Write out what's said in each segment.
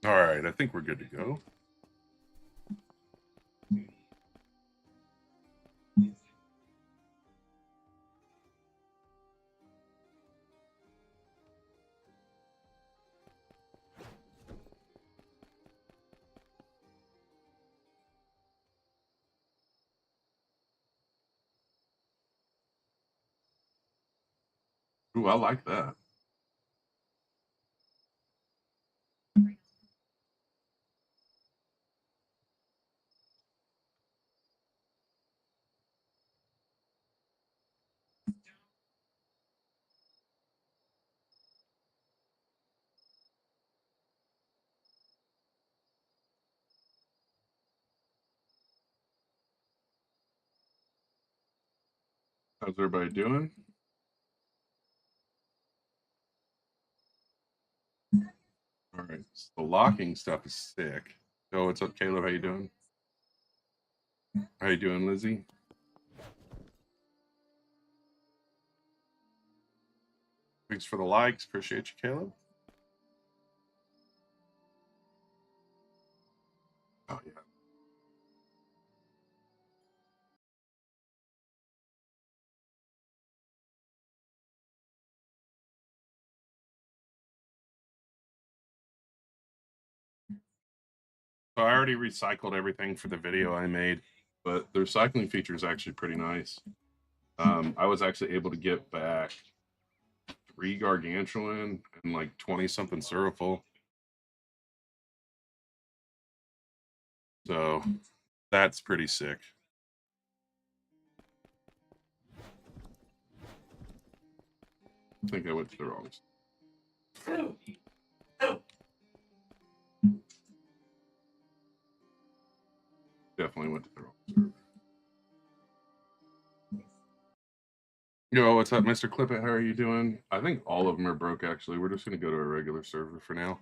All right, I think we're good to go. Ooh, I like that. How's everybody doing? All right, so the locking stuff is sick. Oh, what's up, Caleb? How you doing? How you doing, Lizzie? Thanks for the likes. Appreciate you, Caleb. Oh yeah. So I already recycled everything for the video I made, but the recycling feature is actually pretty nice. I was actually able to get back 3 gargantuan and like 20 something Suriful. So that's pretty sick. I think I went to the wrong. Definitely went to the wrong server. Yo, what's up, Mr. Clippet? How are you doing? I think all of them are broke, actually. We're just going to go to a regular server for now.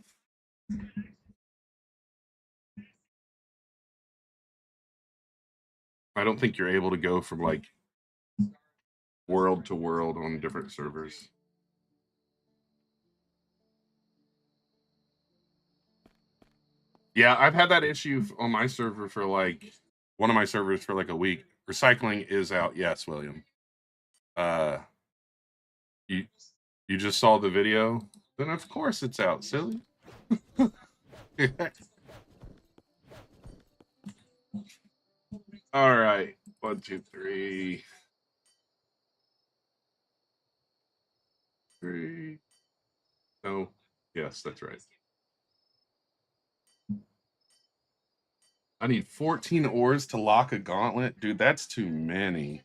I don't think you're able to go from like world to world on different servers. Yeah, I've had that issue on my server for like one of my servers for like a week. Recycling is out. Yes, William. Uh, you you just saw the video? Then of course it's out, silly. All right. 1, 2, 3. 3. No. Yes, that's right. I need 14 ores to lock a gauntlet. Dude, that's too many.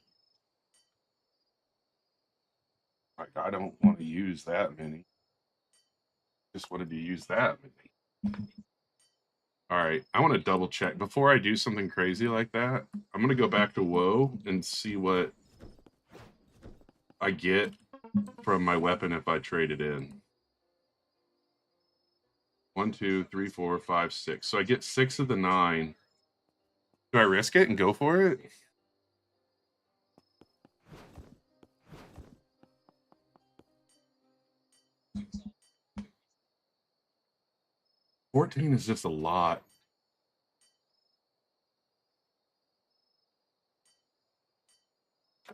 Like, I don't want to use that many. Just wanted to use that many. All right, I want to double check before I do something crazy like that. I'm gonna go back to WoW and see what I get from my weapon if I trade it in. 1, 2, 3, 4, 5, 6. So I get 6 of the 9. Do I risk it and go for it? $14 is just a lot. I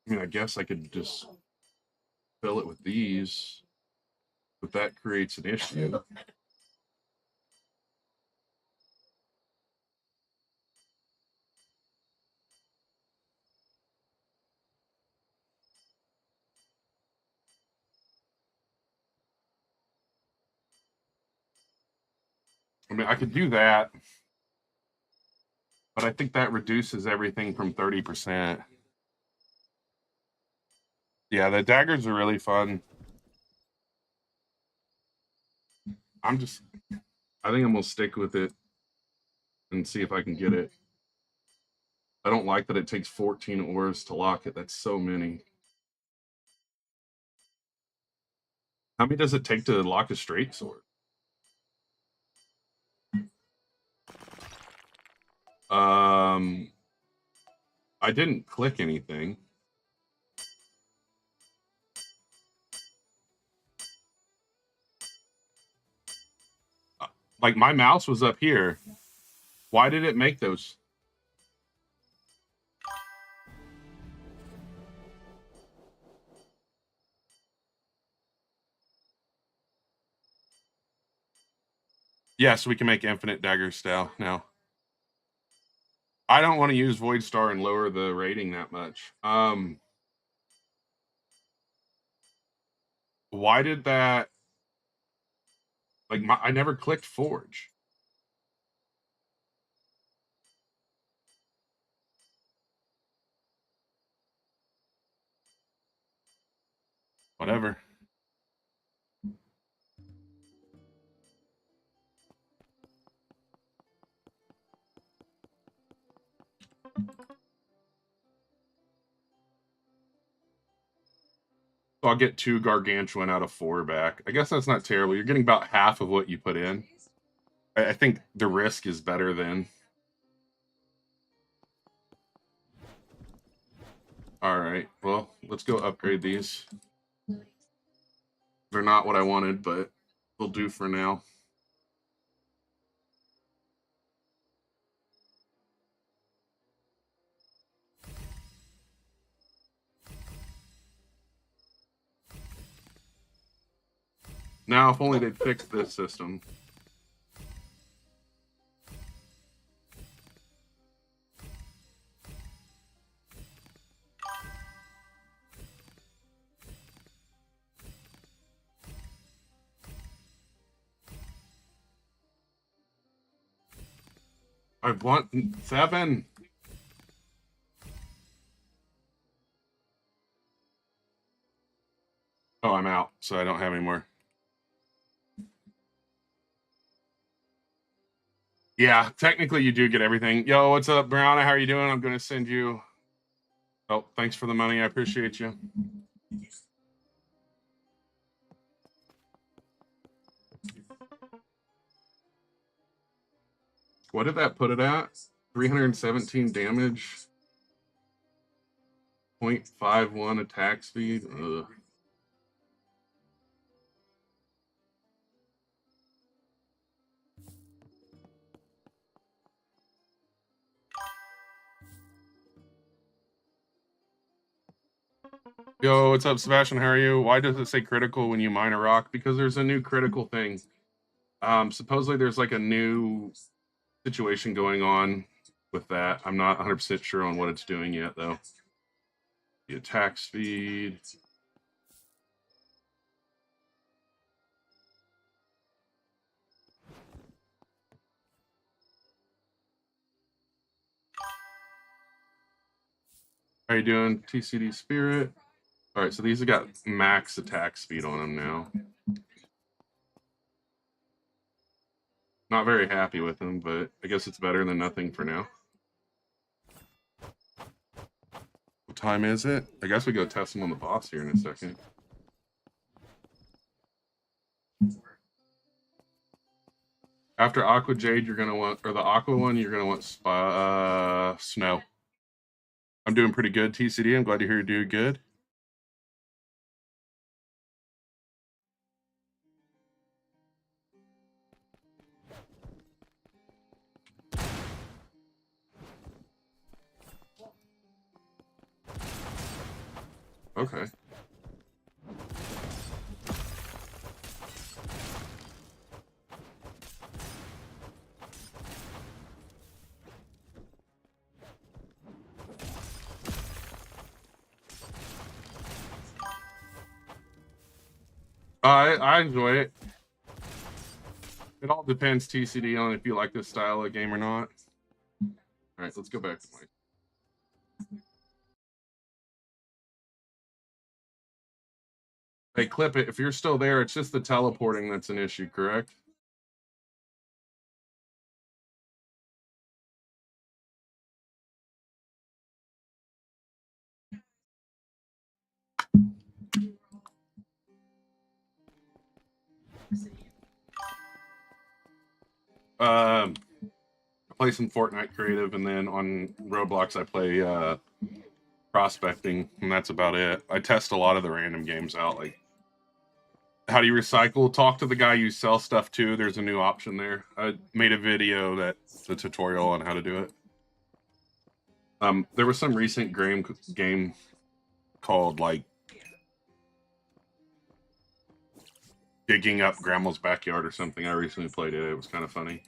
mean, I guess I could just fill it with these, but that creates an issue. I mean, I could do that, but I think that reduces everything from 30%. Yeah, the daggers are really fun. I think I'm gonna stick with it and see if I can get it. I don't like that it takes 14 ores to lock it. That's so many. How many does it take to lock a straight sword? I didn't click anything. Like, my mouse was up here. Why did it make those? Yeah, so we can make infinite dagger style now. I don't want to use Void Star and lower the rating that much. Why did that? Like, I never clicked Forge. Whatever. So I'll get 2 gargantuan out of 4 back. I guess that's not terrible. You're getting about half of what you put in. I think the risk is better than. All right. Well, let's go upgrade these. They're not what I wanted, but they'll do for now. Now, if only they'd fixed this system. I want 7. Oh, I'm out, so I don't have any more. Yeah, technically you do get everything. Yo, what's up, Brianna? How are you doing? I'm going to send you. Oh, thanks for the money. I appreciate you. What did that put it at? 317 damage. 0.51 attack speed. Ugh. Yo, what's up, Sebastian? How are you? Why does it say critical when you mine a rock? Because there's a new critical thing. Supposedly there's like a new situation going on with that. I'm not 100% sure on what it's doing yet, though. The attack speed. How you doing, TCD Spirit? All right, so these have got max attack speed on them now. Not very happy with them, but I guess it's better than nothing for now. What time is it? I guess we go test them on the boss here in a second. After Aqua Jade, you're gonna want, or the Aqua one, you're gonna want Snow. I'm doing pretty good, TCD. I'm glad to hear you're doing good. Okay. I enjoy it. It all depends, TCD, on if you like this style of game or not. All right, let's go back to my. Hey, clip it. If you're still there, it's just the teleporting that's an issue, correct? I play some Fortnite creative, and then on Roblox I play prospecting, and that's about it. I test a lot of the random games out, like how do you recycle? Talk to the guy you sell stuff to. There's a new option there. I made a video that's a tutorial on how to do it. There was some recent game called like Digging Up Grandma's Backyard or something. I recently played it. It was kind of funny.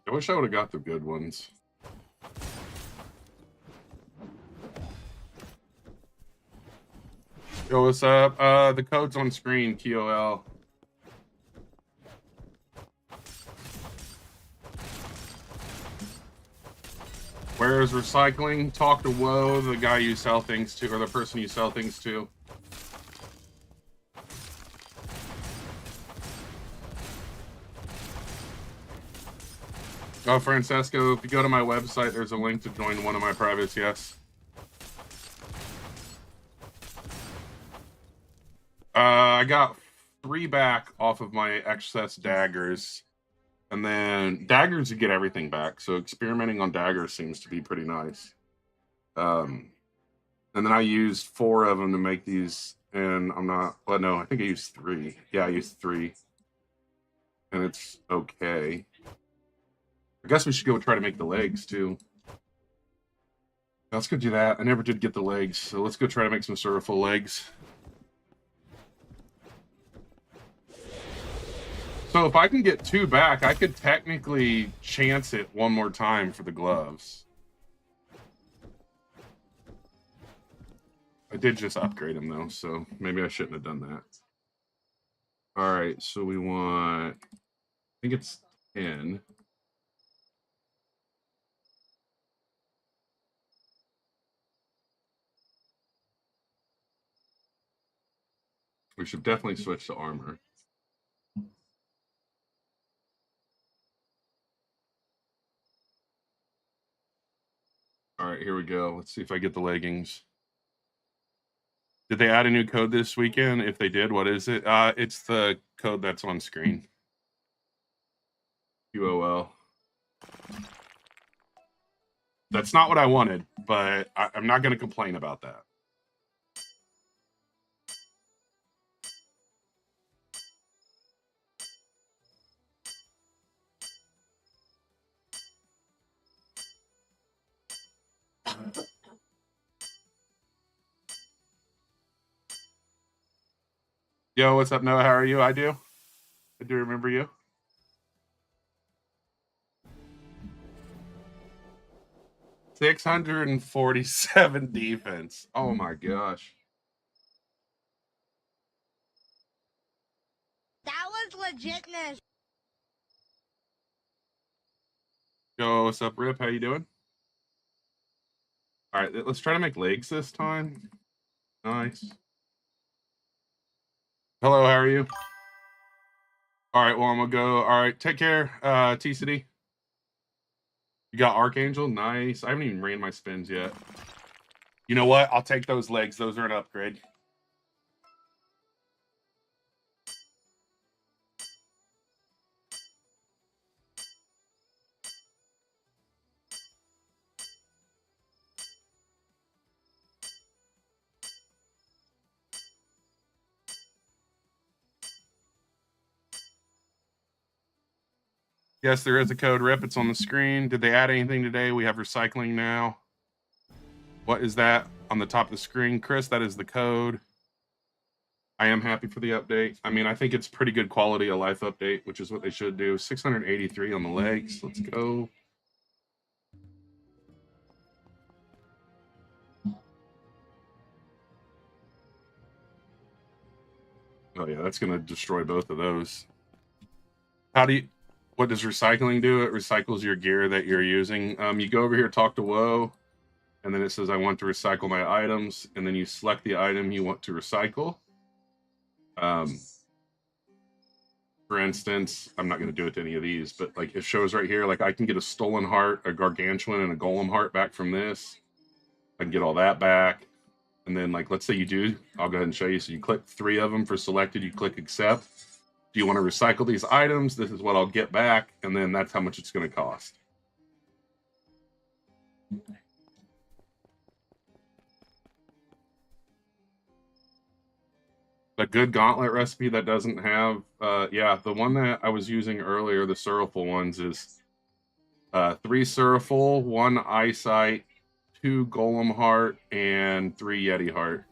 I wish I would have got the good ones. Yo, what's up? The code's on screen, QOL. Where is recycling? Talk to Woe, the guy you sell things to, or the person you sell things to. Oh, Francesco, if you go to my website, there's a link to join one of my privates, yes. I got 3 back off of my excess daggers. And then daggers, you get everything back. So experimenting on daggers seems to be pretty nice. And then I used 4 of them to make these. And I'm not, well, no, I think I used 3. Yeah, I used 3. And it's okay. I guess we should go try to make the legs, too. Let's go do that. I never did get the legs, so let's go try to make some sort of full legs. So if I can get 2 back, I could technically chance it one more time for the gloves. I did just upgrade them, though, so maybe I shouldn't have done that. All right, so we want, I think it's 10. We should definitely switch to armor. All right, here we go. Let's see if I get the leggings. Did they add a new code this weekend? If they did, what is it? It's the code that's on screen. QOL. That's not what I wanted, but I'm not going to complain about that. Yo, what's up, Noah? How are you? I do remember you. $647 defense. Oh my gosh. That was legitness. Yo, what's up, Rip? How you doing? All right, let's try to make legs this time. Nice. Hello, how are you? All right, well, I'm gonna go. All right, take care, T-City. You got Archangel? Nice. I haven't even ran my spins yet. You know what? I'll take those legs. Those are an upgrade. Yes, there is a code Rip. It's on the screen. Did they add anything today? We have recycling now. What is that on the top of the screen? Chris, that is the code. I am happy for the update. I mean, I think it's pretty good quality of life update, which is what they should do. 683 on the legs. Let's go. Oh yeah, that's gonna destroy both of those. How do you, what does recycling do? It recycles your gear that you're using. You go over here, talk to Woe, and then it says, I want to recycle my items. And then you select the item you want to recycle. For for instance, I'm not going to do it to any of these, but like it shows right here, like I can get a stolen heart, a gargantuan, and a golem heart back from this. I can get all that back. And then like, let's say you do, I'll go ahead and show you. So you click 3 of them for selected, you click accept. Do you want to recycle these items? This is what I'll get back. And then that's how much it's going to cost. A good gauntlet recipe that doesn't have, yeah, the one that I was using earlier, the Suraful ones, is 3 Suraful, 1 Eyesight, 2 Golem Heart, and 3 Yeti Heart.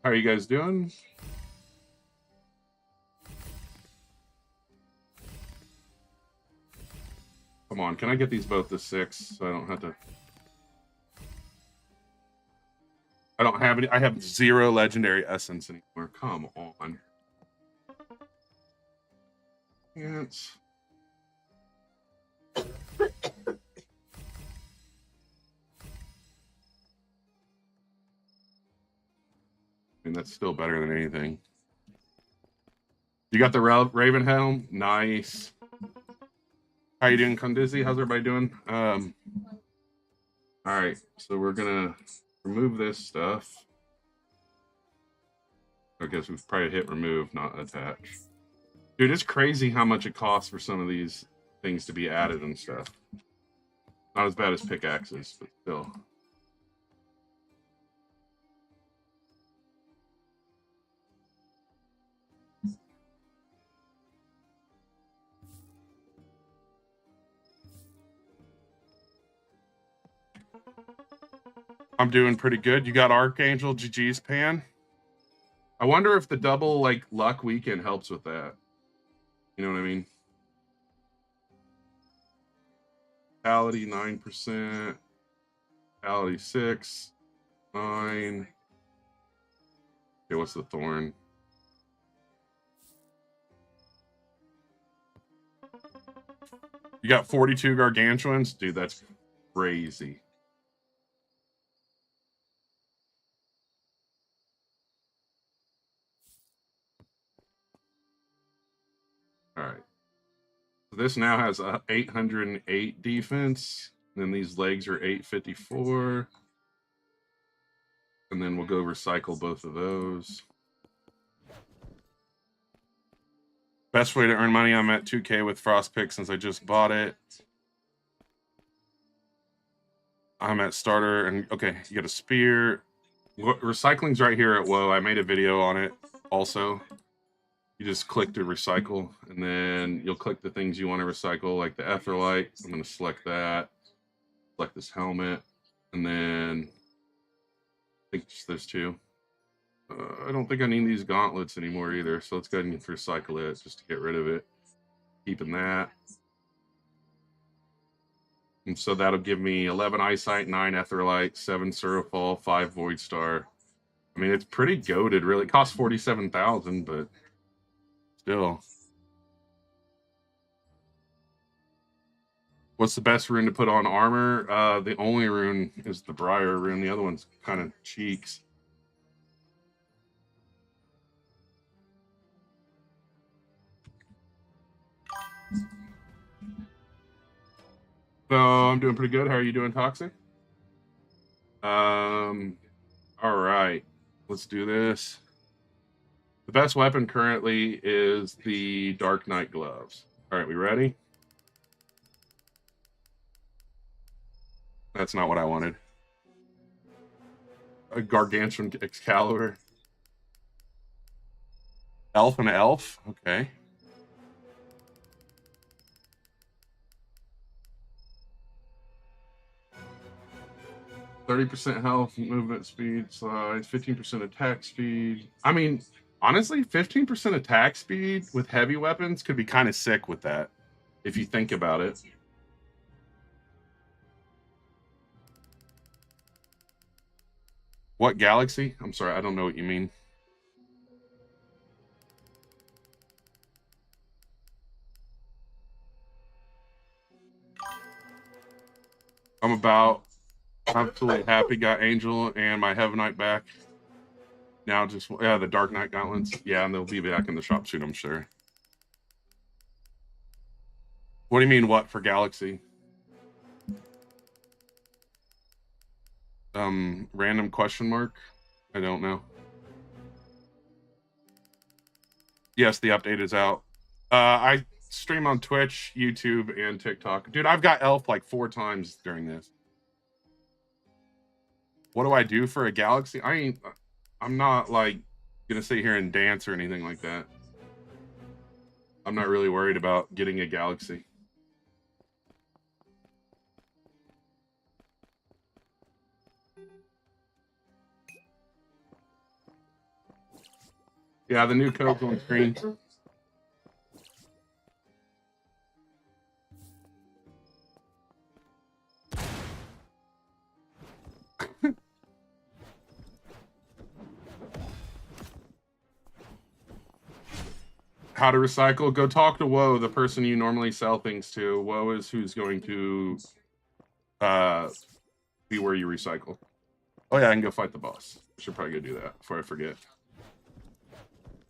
How are you guys doing? Come on, can I get these both to 6 so I don't have to... I don't have any... I have 0 legendary essence anymore. Come on. Yes. I mean, that's still better than anything. You got the Raven Helm? Nice. How you doing, Condizzy? How's everybody doing? All right, so we're gonna remove this stuff. I guess we've probably hit remove, not attach. Dude, it's crazy how much it costs for some of these things to be added and stuff. Not as bad as pickaxes, but still. I'm doing pretty good. You got Archangel, GG's Pan. I wonder if the double like luck weekend helps with that. You know what I mean? Vitality 9%. Vitality 6. 9. Okay, what's the thorn? You got 42 gargantuans? Dude, that's crazy. All right. So this now has a 808 defense. And then these legs are 854. And then we'll go recycle both of those. Best way to earn money, I'm at 2K with Frostpick since I just bought it. I'm at starter, and okay, you got a spear. Recycling's right here at WoW. I made a video on it also. You just click to recycle, and then you'll click the things you want to recycle, like the Etherlight. I'm going to select that. Select this helmet, and then I think there's 2. I don't think I need these gauntlets anymore either, so let's go ahead and recycle it just to get rid of it. Keeping that. And so that'll give me 11 Eyesight, 9 Etherlight, 7 Surafall, 5 Void Star. I mean, it's pretty goated, really. It costs 47,000, but still. What's the best rune to put on armor? The only rune is the Briar rune. The other one's kind of cheeks. So I'm doing pretty good. How are you doing, Toxic? All right, let's do this. The best weapon currently is the Dark Knight gloves. All right, we ready? That's not what I wanted. A gargantuan Excalibur. Elf and elf? Okay. %30 health, movement speed, size, 15% attack speed. I mean, honestly, 15% attack speed with heavy weapons could be kind of sick with that, if you think about it. What galaxy? I'm sorry, I don't know what you mean. I'm about absolutely happy. Got Angel and my Heaven Knight back. Now just the Dark Knight Gauntlets. Yeah, and they'll be back in the shop soon, I'm sure. What do you mean? What for Galaxy? Random question mark. I don't know. Yes, the update is out. I stream on Twitch, YouTube, and TikTok. Dude, I've got Elf like 4 times during this. What do I do for a Galaxy? I'm not like gonna sit here and dance or anything like that. I'm not really worried about getting a Galaxy. Yeah, the new code's on screen. How to recycle? Go talk to Woe, the person you normally sell things to. Woe is who's going to be where you recycle. Oh yeah, I can go fight the boss. I should probably go do that before I forget.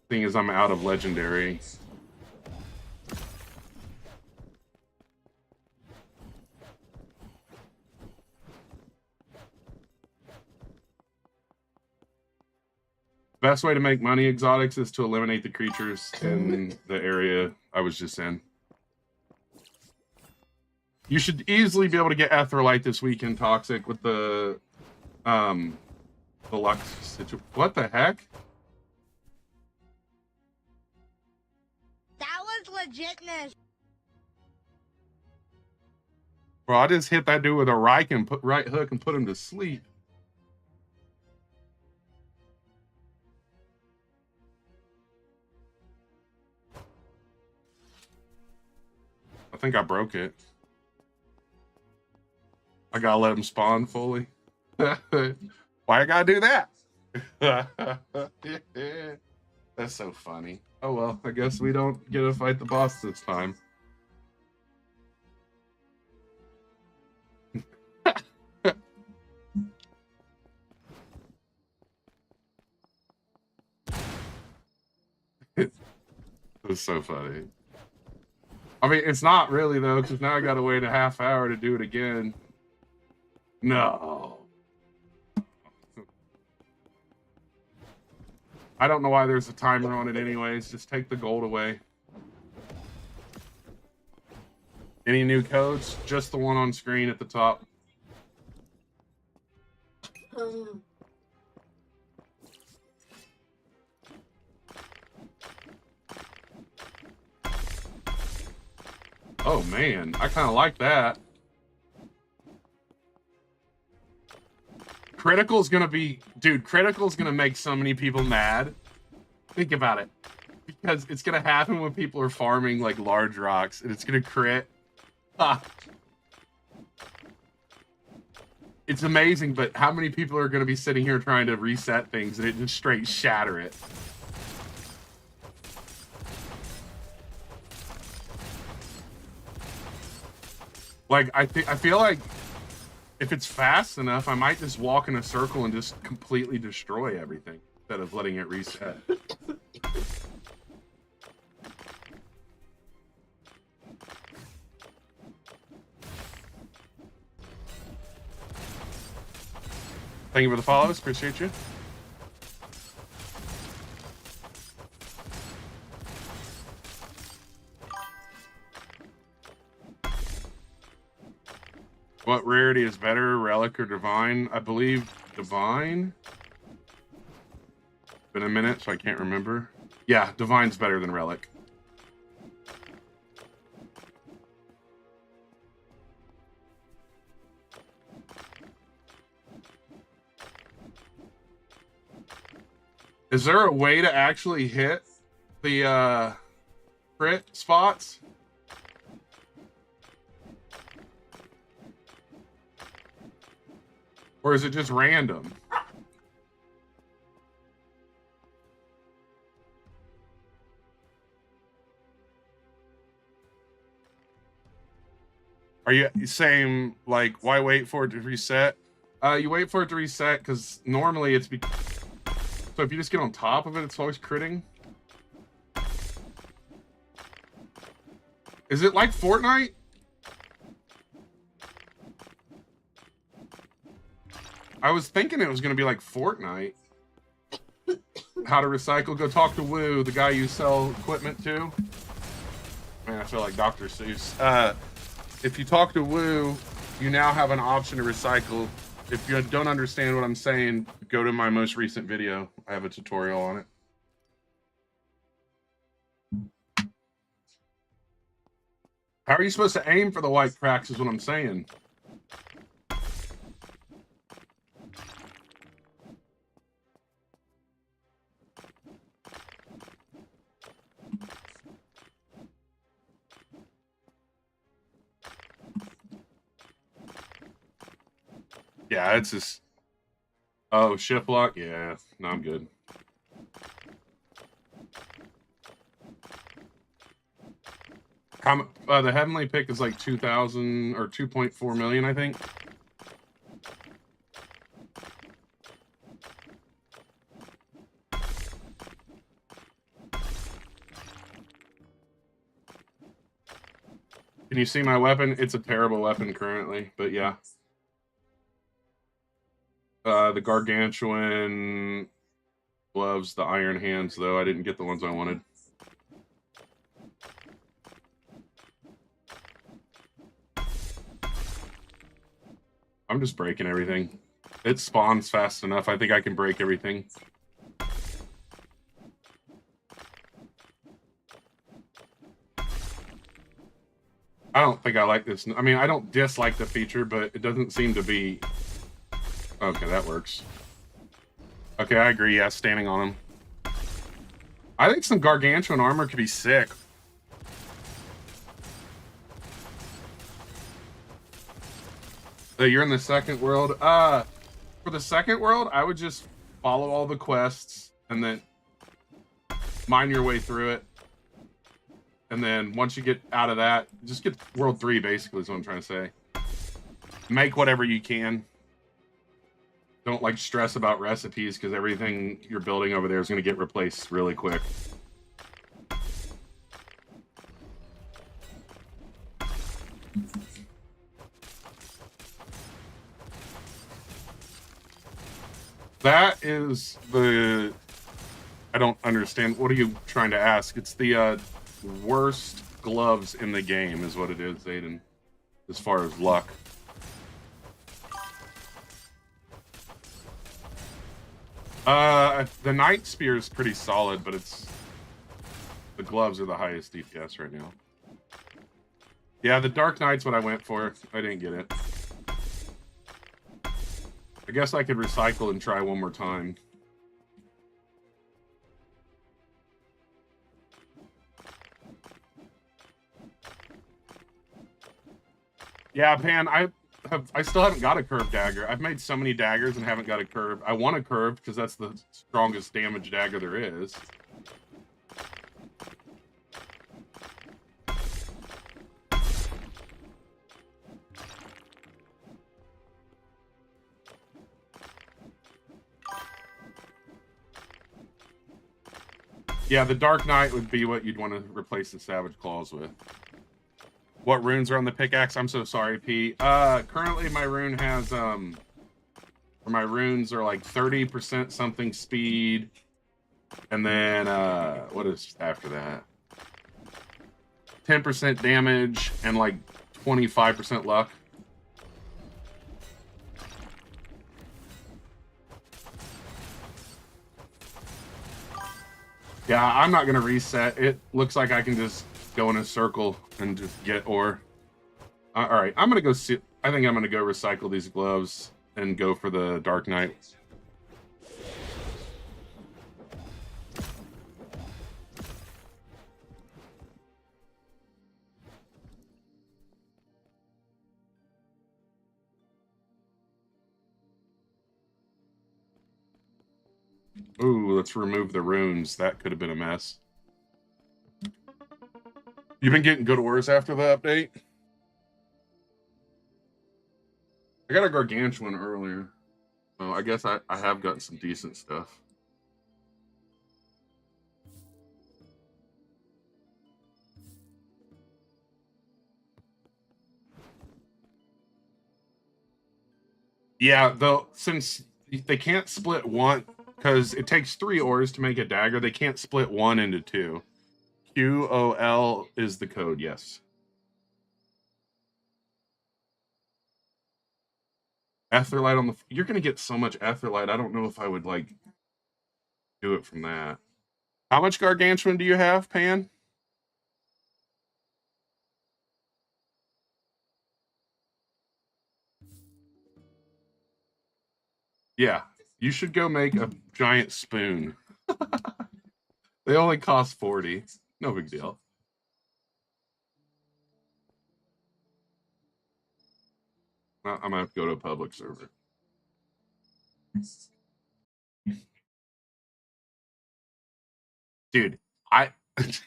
Thing is, I'm out of legendary. Best way to make money exotics is to eliminate the creatures in the area I was just in. You should easily be able to get Etherlight this weekend, Toxic, with the Lux situation. What the heck? That was legitness. Bro, I just hit that dude with a right hook and put him to sleep. I think I broke it. I gotta let him spawn fully. Why I gotta do that? That's so funny. Oh well, I guess we don't get to fight the boss this time. It was so funny. I mean, it's not really though, because now I gotta wait a half hour to do it again. No. I don't know why there's a timer on it anyways. Just take the gold away. Any new codes? Just the one on screen at the top. Oh man, I kind of like that. Critical's gonna be, dude, Critical's gonna make so many people mad. Think about it. Because it's gonna happen when people are farming like large rocks and it's gonna crit. Ah. It's amazing, but how many people are gonna be sitting here trying to reset things and it just straight shatter it? Like, I feel like if it's fast enough, I might just walk in a circle and just completely destroy everything instead of letting it reset. Thank you for the follows. Appreciate you. What rarity is better, Relic or Divine? I believe Divine. Been a minute, so I can't remember. Yeah, Divine's better than Relic. Is there a way to actually hit the crit spots? Or is it just random? Are you saying, like, why wait for it to reset? You wait for it to reset because normally it's... So if you just get on top of it, it's always critting. Is it like Fortnite? I was thinking it was going to be like Fortnite. How to recycle. Go talk to Woo, the guy you sell equipment to. Man, I feel like Dr. Seuss. If you talk to Woo, you now have an option to recycle. If you don't understand what I'm saying, go to my most recent video. I have a tutorial on it. How are you supposed to aim for the white cracks is what I'm saying. Yeah, it's just... Oh, shift lock? Yeah, no, I'm good. The heavenly pick is like 2,000 or 2.4 million, I think. Can you see my weapon? It's a terrible weapon currently, but yeah. The gargantuan gloves, the iron hands, though. I didn't get the ones I wanted. I'm just breaking everything. It spawns fast enough. I think I can break everything. I don't think I like this. I mean, I don't dislike the feature, but it doesn't seem to be... Okay, that works. Okay, I agree. Yeah, standing on him. I think some gargantuan armor could be sick. You're in the second world. For the second world, I would just follow all the quests and then mine your way through it. And then once you get out of that, just get world 3, basically, is what I'm trying to say. Make whatever you can. Don't, like, stress about recipes, because everything you're building over there is going to get replaced really quick. That is the... I don't understand. What are you trying to ask? It's the worst gloves in the game is what it is, Aiden, as far as luck. The Night Spear is pretty solid, but it's... The gloves are the highest DPS right now. Yeah, the Dark Knight's what I went for. I didn't get it. I guess I could recycle and try one more time. Yeah, Pan, I still haven't got a curved dagger. I've made so many daggers and haven't got a curve. I want a curved because that's the strongest damage dagger there is. Yeah, the Dark Knight would be what you'd want to replace the Savage Claws with. What runes are on the pickaxe? I'm so sorry, Pete. Currently my rune has, my runes are like 30% something speed. And then, what is after that? 10% damage and like 25% luck. Yeah, I'm not going to reset. It looks like I can just go in a circle and just get ore. All right, I'm going to go see. I think I'm going to go recycle these gloves and go for the Dark Knight. Ooh, let's remove the runes. That could have been a mess. You've been getting good ores after the update? I got a gargantuan earlier. Oh, I guess I have gotten some decent stuff. Yeah, though, since they can't split one, because it takes 3 ores to make a dagger, they can't split one into 2. QOL is the code, yes. Etherlight on the... You're going to get so much etherlight, I don't know if I would, like, do it from that. How much gargantuan do you have, Pan? Yeah, you should go make a giant spoon. They only cost 40. No big deal. I'm gonna have to go to a public server. Dude, I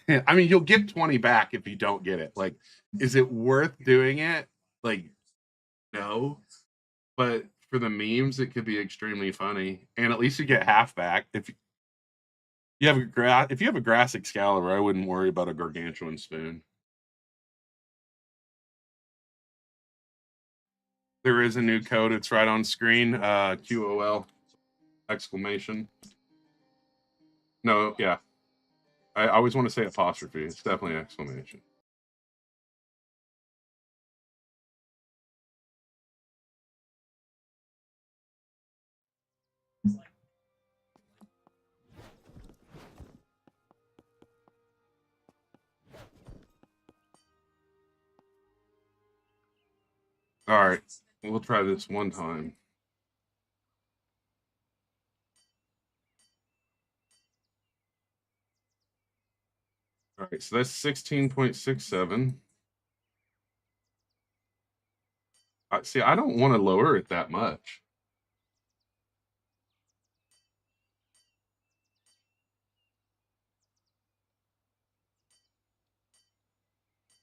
I mean you'll get 20 back if you don't get it. Like, is it worth doing it? Like, no. But for the memes, it could be extremely funny. And at least you get half back. If you have a grass Excalibur, I wouldn't worry about a gargantuan spoon. There is a new code. It's right on screen. QOL exclamation. No, yeah. I always want to say apostrophe. It's definitely exclamation. All right, we'll try this one time. All right, so that's 16.67. See, I don't want to lower it that much.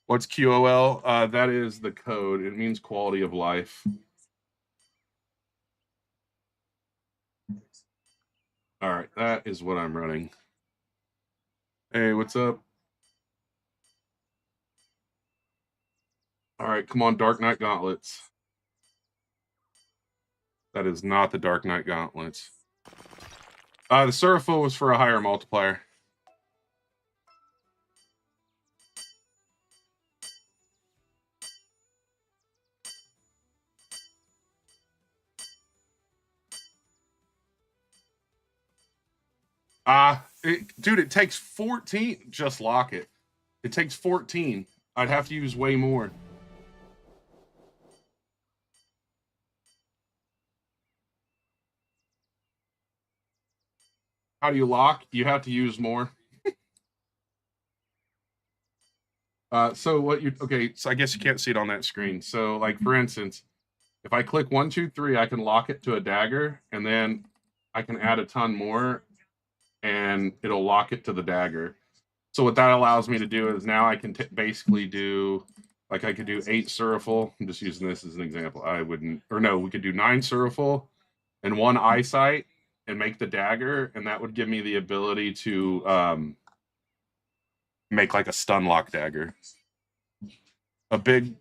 What's QOL? That is the code. It means quality of life. All right, that is what I'm running. Hey, what's up? All right, come on, Dark Knight Gauntlets. That is not the Dark Knight Gauntlets. The Suraful was for a higher multiplier. Dude, it takes 14. Just lock it. It takes 14. I'd have to use way more. How do you lock? You have to use more. So what you okay? So I guess you can't see it on that screen. So like for instance, if I click 1, 2, 3, I can lock it to a dagger, and then I can add a ton more, and it'll lock it to the dagger. So what that allows me to do is now I can basically do, like I could do 8 Suraful. I'm just using this as an example. I wouldn't, or no, we could do 9 Suraful and 1 eyesight and make the dagger, and that would give me the ability to make like a stun lock dagger. Why did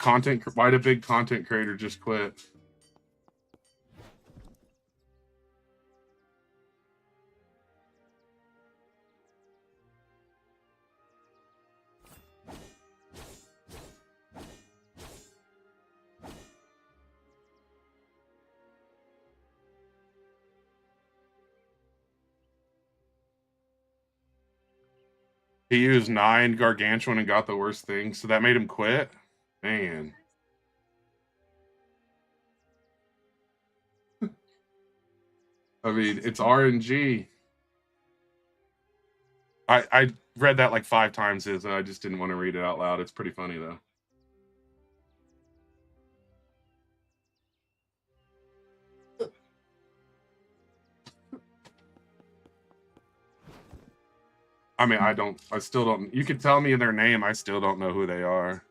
a big content creator just quit? He used 9 gargantuan and got the worst thing, so that made him quit. Man. I mean, it's RNG. I read that like 5 times, and I just didn't want to read it out loud. It's pretty funny though. I mean, I still don't. You could tell me their name. I still don't know who they are.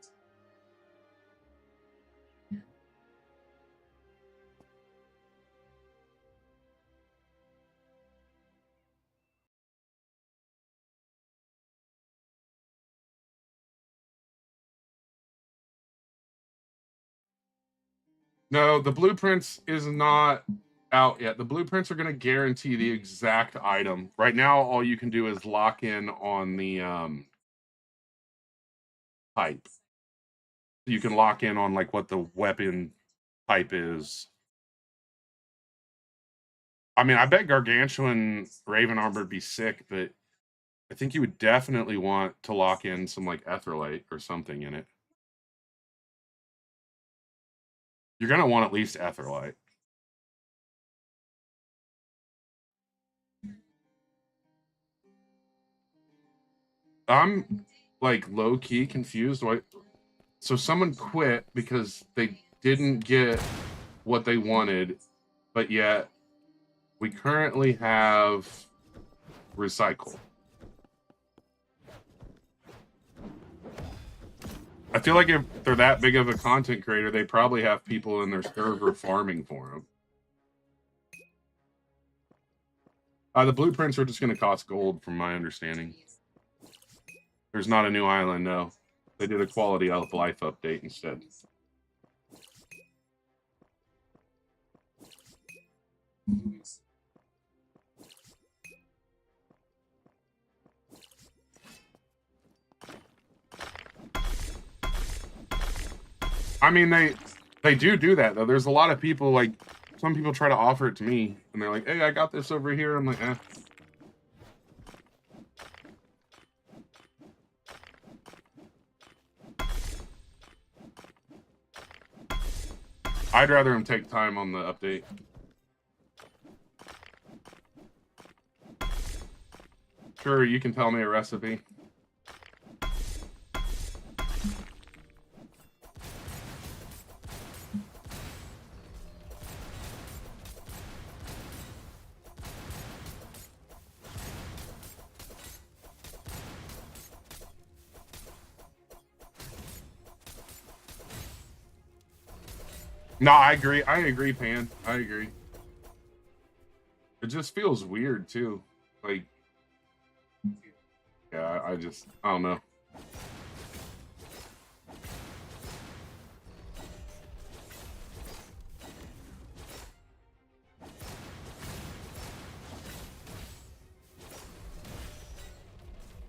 No, the blueprints is not out yet. The blueprints are going to guarantee the exact item. Right now, all you can do is lock in on the type. You can lock in on like what the weapon type is. I mean, I bet Gargantuan Raven Armor would be sick, but I think you would definitely want to lock in some like Etherlite or something in it. You're going to want at least Etherlite. I'm like low key confused. So someone quit because they didn't get what they wanted, but yet we currently have recycle. I feel like if they're that big of a content creator, they probably have people in their server farming for them. The blueprints are just going to cost gold, from my understanding. There's not a new island, no. They did a quality of life update instead. I mean, they do that though. There's a lot of people, like some people try to offer it to me, and they're like, "Hey, I got this over here." I'm like, "Eh." I'd rather him take time on the update. Sure, you can tell me a recipe. No, I agree. I agree, Pan. I agree. It just feels weird too. Like, yeah, I don't know.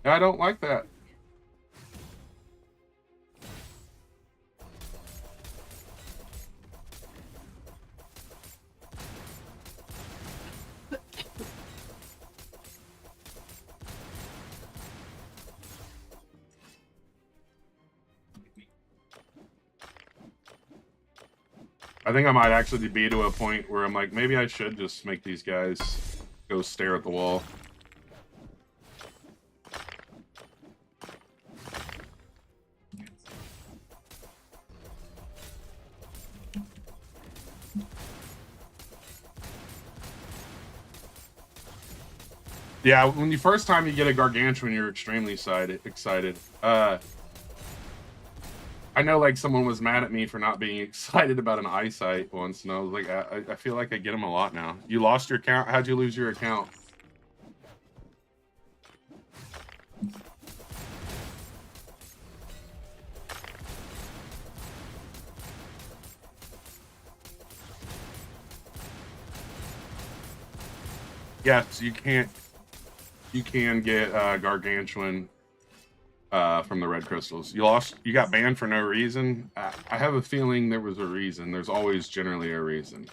I don't like that. I think I might actually be to a point where I'm like, maybe I should just make these guys go stare at the wall. Yeah, when you first time you get a Gargantuan, you're extremely excited. I know, like, someone was mad at me for not being excited about an eyesight once, and I was like, I feel like I get them a lot now. You lost your account? How'd you lose your account? Yes, you can't. You can get Gargantuan from the red crystals. You got banned for no reason. I have a feeling there was a reason. There's always generally a reason.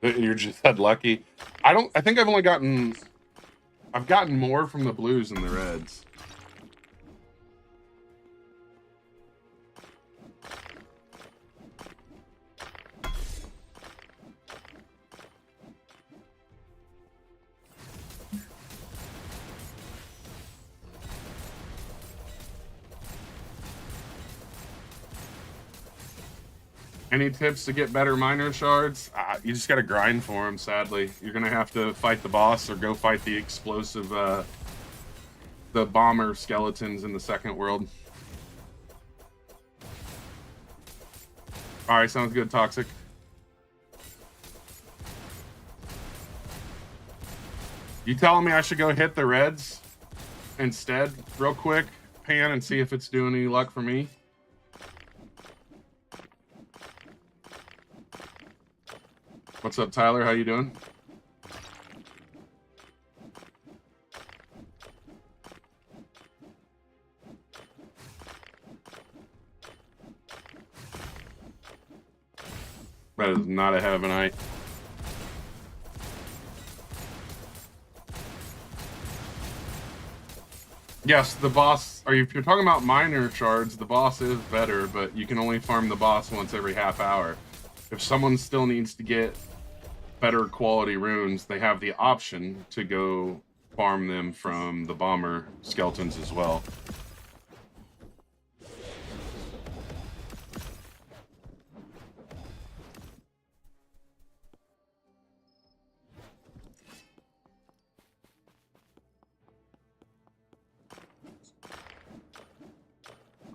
You're just lucky. I think I've gotten more from the blues than the reds. Any tips to get better miner shards? You just got to grind for them, sadly. You're going to have to fight the boss or go fight the explosive, the bomber skeletons in the second world. All right, sounds good, Toxic. You telling me I should go hit the reds instead real quick, Pan, and see if it's doing any luck for me? What's up, Tyler? How you doing? That is not a Heavenite. Yes, the boss, if you're talking about minor shards, the boss is better, but you can only farm the boss once every half hour. If someone still needs to get better quality runes, they have the option to go farm them from the bomber skeletons as well.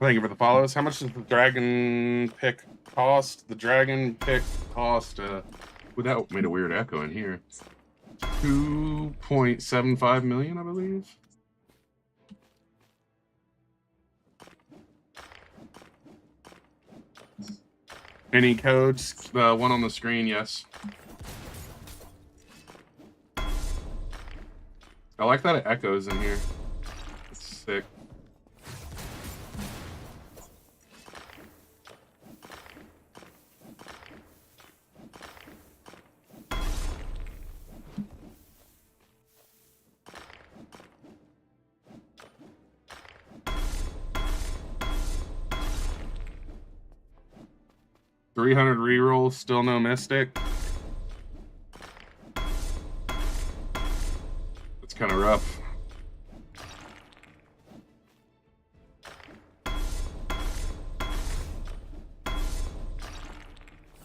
Thank you for the follows. How much does the dragon pick cost? The dragon pick cost, without made a weird echo in here. 2.75 million, I believe. Any codes? The one on the screen, yes. I like that it echoes in here. It's sick. $300 reroll, still no mystic. It's kind of rough.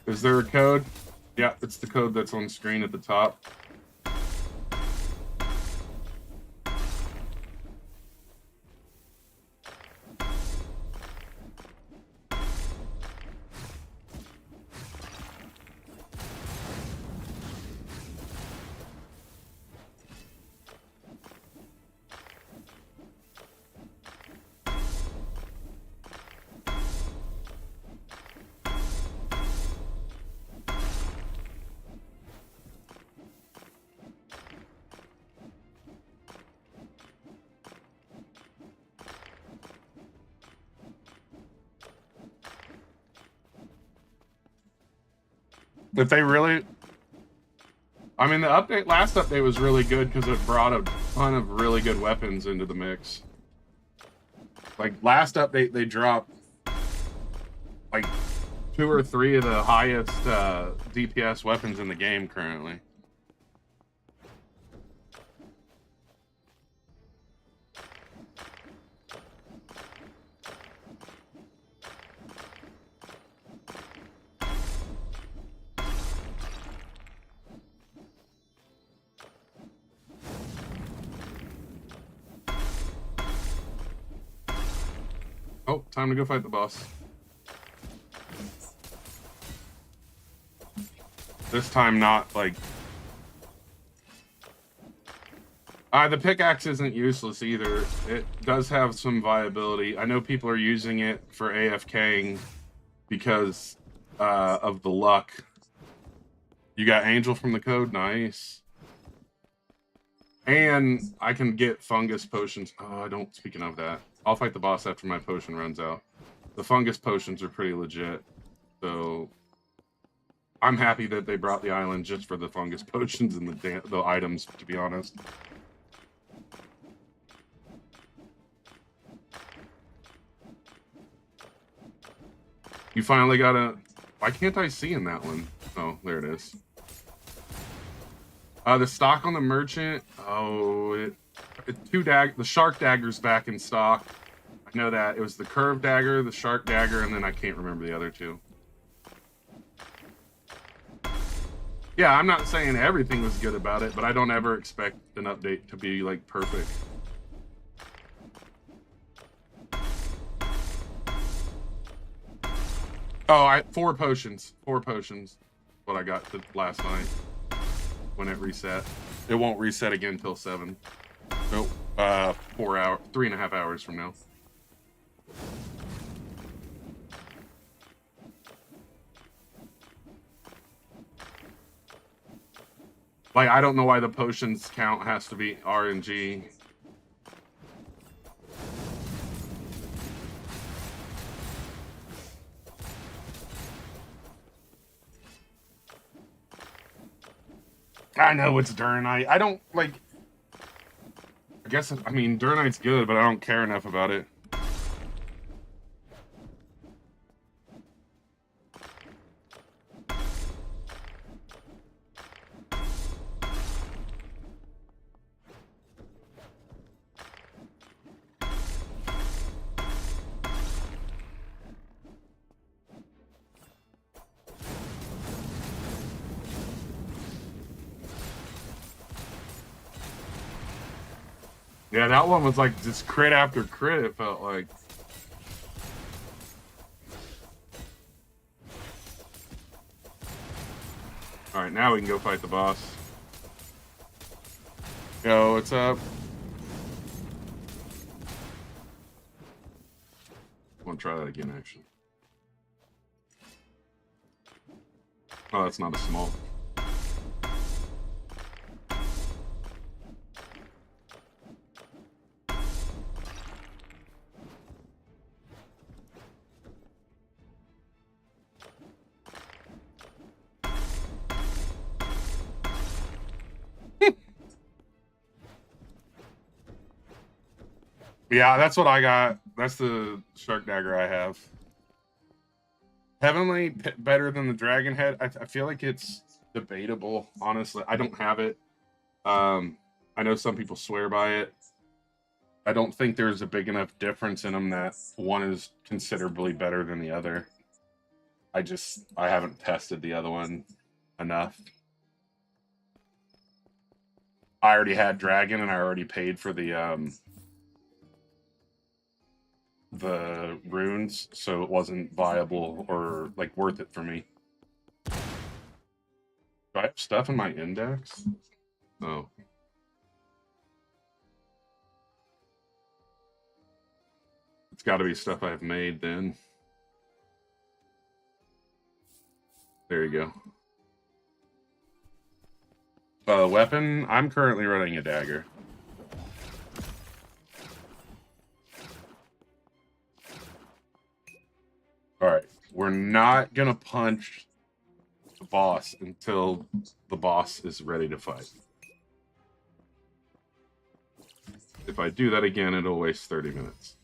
Is there a code? Yeah, it's the code that's on screen at the top. If they really, I mean, the last update was really good because it brought a ton of really good weapons into the mix. Like last update, they dropped like 2 or 3 of the highest DPS weapons in the game currently. Oh, time to go fight the boss. This time not like... the pickaxe isn't useless either. It does have some viability. I know people are using it for AFKing because of the luck. You got Angel from the code, nice. And I can get fungus potions. Oh, I don't, speaking of that. I'll fight the boss after my potion runs out. The fungus potions are pretty legit. So I'm happy that they brought the island just for the fungus potions and the items, to be honest. You finally got a... Why can't I see in that one? Oh, there it is. The stock on the merchant. Oh, the shark dagger's back in stock. I know that. It was the curved dagger, the shark dagger, and then I can't remember the other two. Yeah, I'm not saying everything was good about it, but I don't ever expect an update to be, like, perfect. Oh, 4 potions. 4 potions. What I got last night when it reset. It won't reset again until 7. Nope. 4 hours, 3.5 hours from now. Like, I don't know why the potions count has to be RNG. I know it's Durnite. I don't, like... I guess, I mean, Durnite's good, but I don't care enough about it. Yeah, that one was like just crit after crit, it felt like. Alright, now we can go fight the boss. Yo, what's up? I want to try that again, actually. Oh, that's not a small. Yeah, that's what I got. That's the shark dagger I have. Heavenly better than the dragon head. I feel like it's debatable, honestly. I don't have it. I know some people swear by it. I don't think there's a big enough difference in them that one is considerably better than the other. I haven't tested the other one enough. I already had dragon and I already paid for the runes, so it wasn't viable or like worth it for me. Do I have stuff in my index? Oh. It's got to be stuff I've made then. There you go. Weapon, I'm currently running a dagger. Alright, we're not gonna punch the boss until the boss is ready to fight. If I do that again, it'll waste 30 minutes.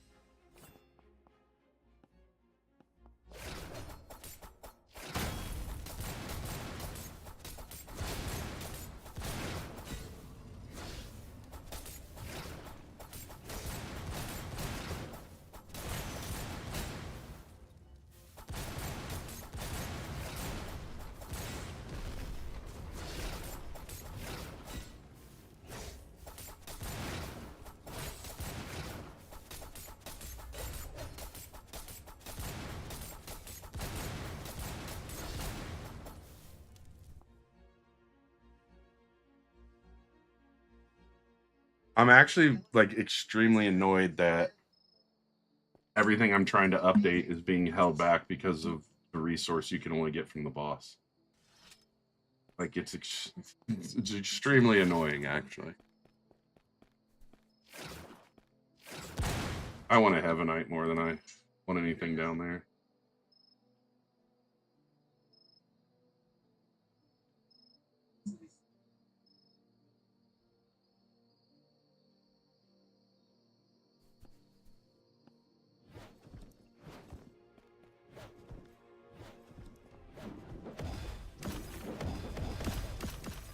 I'm actually like extremely annoyed that everything I'm trying to update is being held back because of the resource you can only get from the boss. Like it's extremely annoying, actually. I want a Heavenite more than I want anything down there.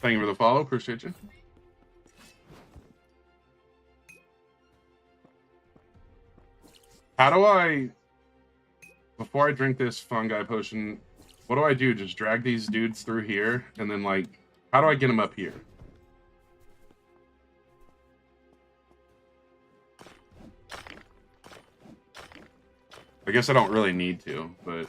Thank you for the follow. Appreciate you. How do I, before I drink this fungi potion, what do I do? Just drag these dudes through here, and then, like, how do I get them up here? I guess I don't really need to, but...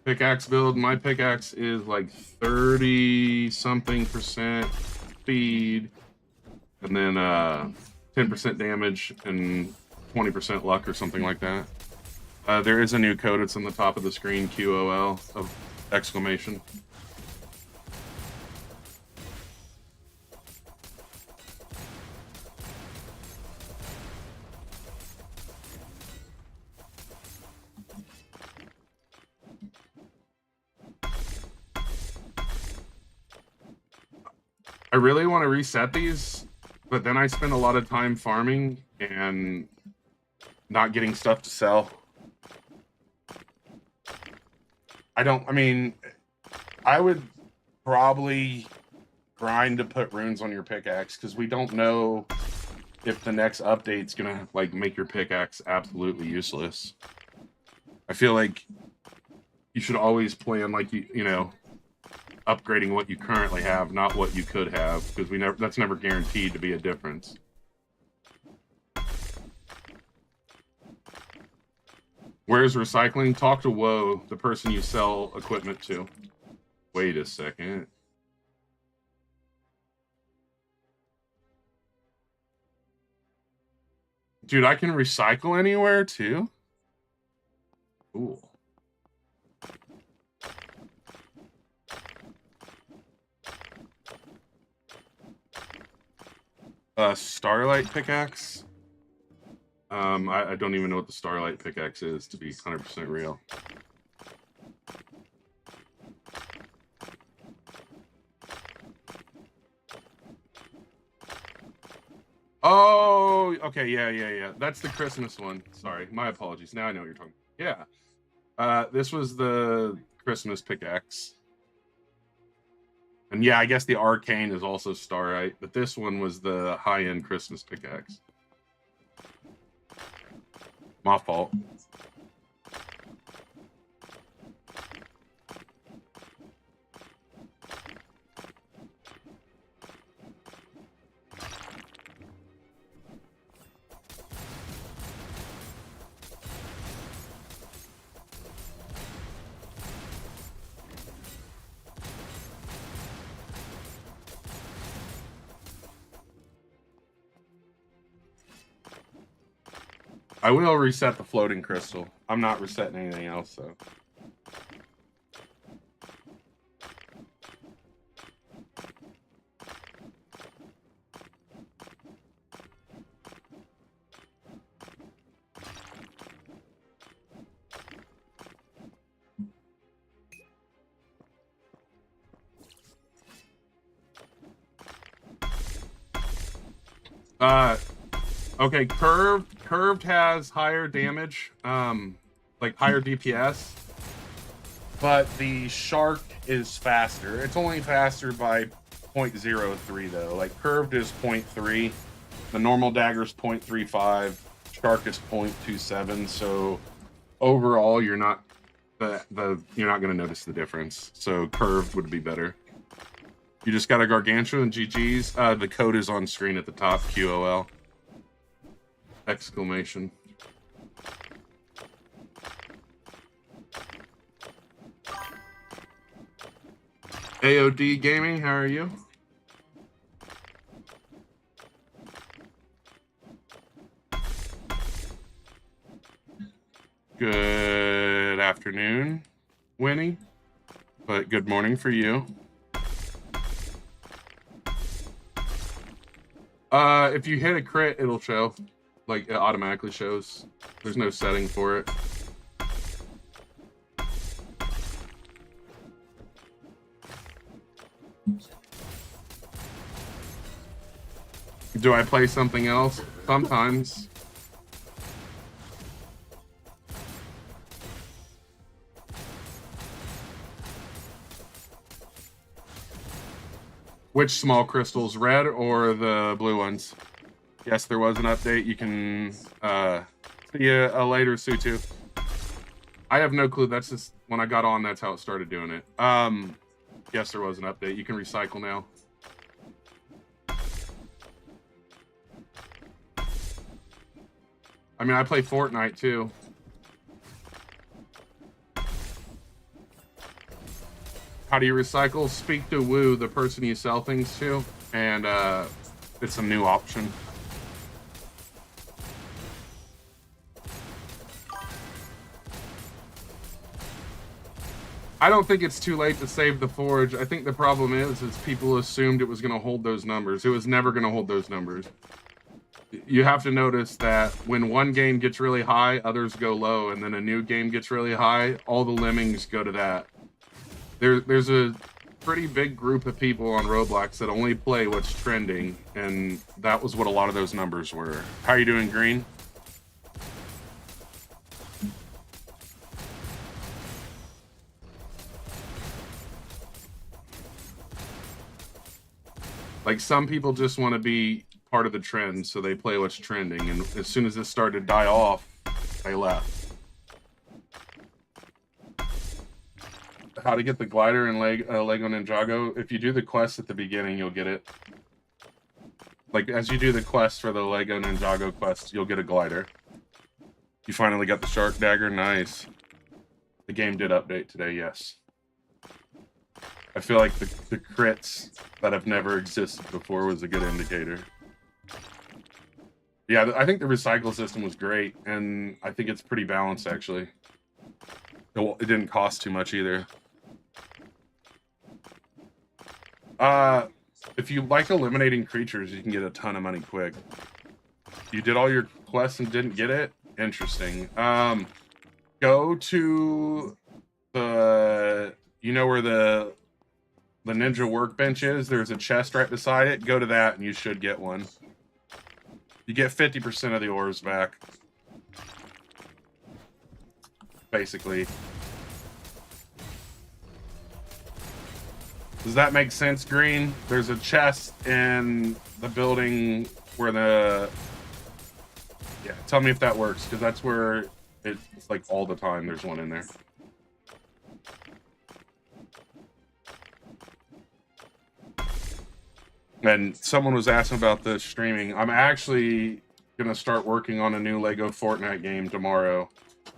Pickaxe build. My pickaxe is like 30-something% speed, and then 10% damage and 20% luck or something like that. There is a new code. It's on the top of the screen. QOL of exclamation. I really want to reset these, but then I spend a lot of time farming and not getting stuff to sell. I mean, I would probably grind to put runes on your pickaxe because we don't know if the next update's gonna like make your pickaxe absolutely useless. I feel like you should always plan like you know, upgrading what you currently have, not what you could have, because that's never guaranteed to be a difference. Where's recycling? Talk to Woe, the person you sell equipment to. Wait a second. Dude, I can recycle anywhere too? Cool. Starlight pickaxe? I don't even know what the Starlight pickaxe is, to be 100% real. Oh, okay, yeah. That's the Christmas one. Sorry, my apologies. Now I know what you're talking about. Yeah. This was the Christmas pickaxe. And yeah, I guess the Arcane is also Starlight, but this one was the high-end Christmas pickaxe. My fault. I will reset the floating crystal. I'm not resetting anything else, so. Okay, curved has higher damage, like higher DPS, but the shark is faster. It's only faster by 0.03 though. Like curved is 0.3, the normal dagger is 0.35, shark is 0.27. So overall, you're not you're not gonna notice the difference. So curved would be better. You just got a Gargantua and GG's. The code is on screen at the top. QOL. Exclamation. AOD Gaming, how are you? Good afternoon, Winnie. But good morning for you. If you hit a crit, it'll show. Like, it automatically shows. There's no setting for it. Do I play something else? Sometimes. Which small crystals, red or the blue ones? Yes, there was an update. You can see a later Sutu. I have no clue. That's just when I got on, that's how it started doing it. Yes, there was an update. You can recycle now. I mean, I play Fortnite too. How do you recycle? Speak to Woo, the person you sell things to, and it's a new option. I don't think it's too late to save the Forge. I think the problem is people assumed it was going to hold those numbers. It was never going to hold those numbers. You have to notice that when one game gets really high, others go low, and then a new game gets really high, all the lemmings go to that. There's a pretty big group of people on Roblox that only play what's trending, and that was what a lot of those numbers were. How are you doing, Green? Like, some people just want to be part of the trend, so they play what's trending, and as soon as it started to die off, they left. How to get the glider in Lego Ninjago? If you do the quest at the beginning, you'll get it. Like, as you do the quest for the Lego Ninjago quest, you'll get a glider. You finally got the shark dagger? Nice. The game did update today, yes. I feel like the crits that have never existed before was a good indicator. Yeah, I think the recycle system was great, and I think it's pretty balanced, actually. It didn't cost too much either. If you like eliminating creatures, you can get a ton of money quick. You did all your quests and didn't get it? Interesting. Go to the... You know where the ninja workbench is? There's a chest right beside it. Go to that and you should get one. You get 50% of the ores back. Basically. Does that make sense, Green? There's a chest in the building where the... Yeah, tell me if that works, because that's where it's like all the time there's one in there. And someone was asking about the streaming. I'm actually going to start working on a new Lego Fortnite game tomorrow,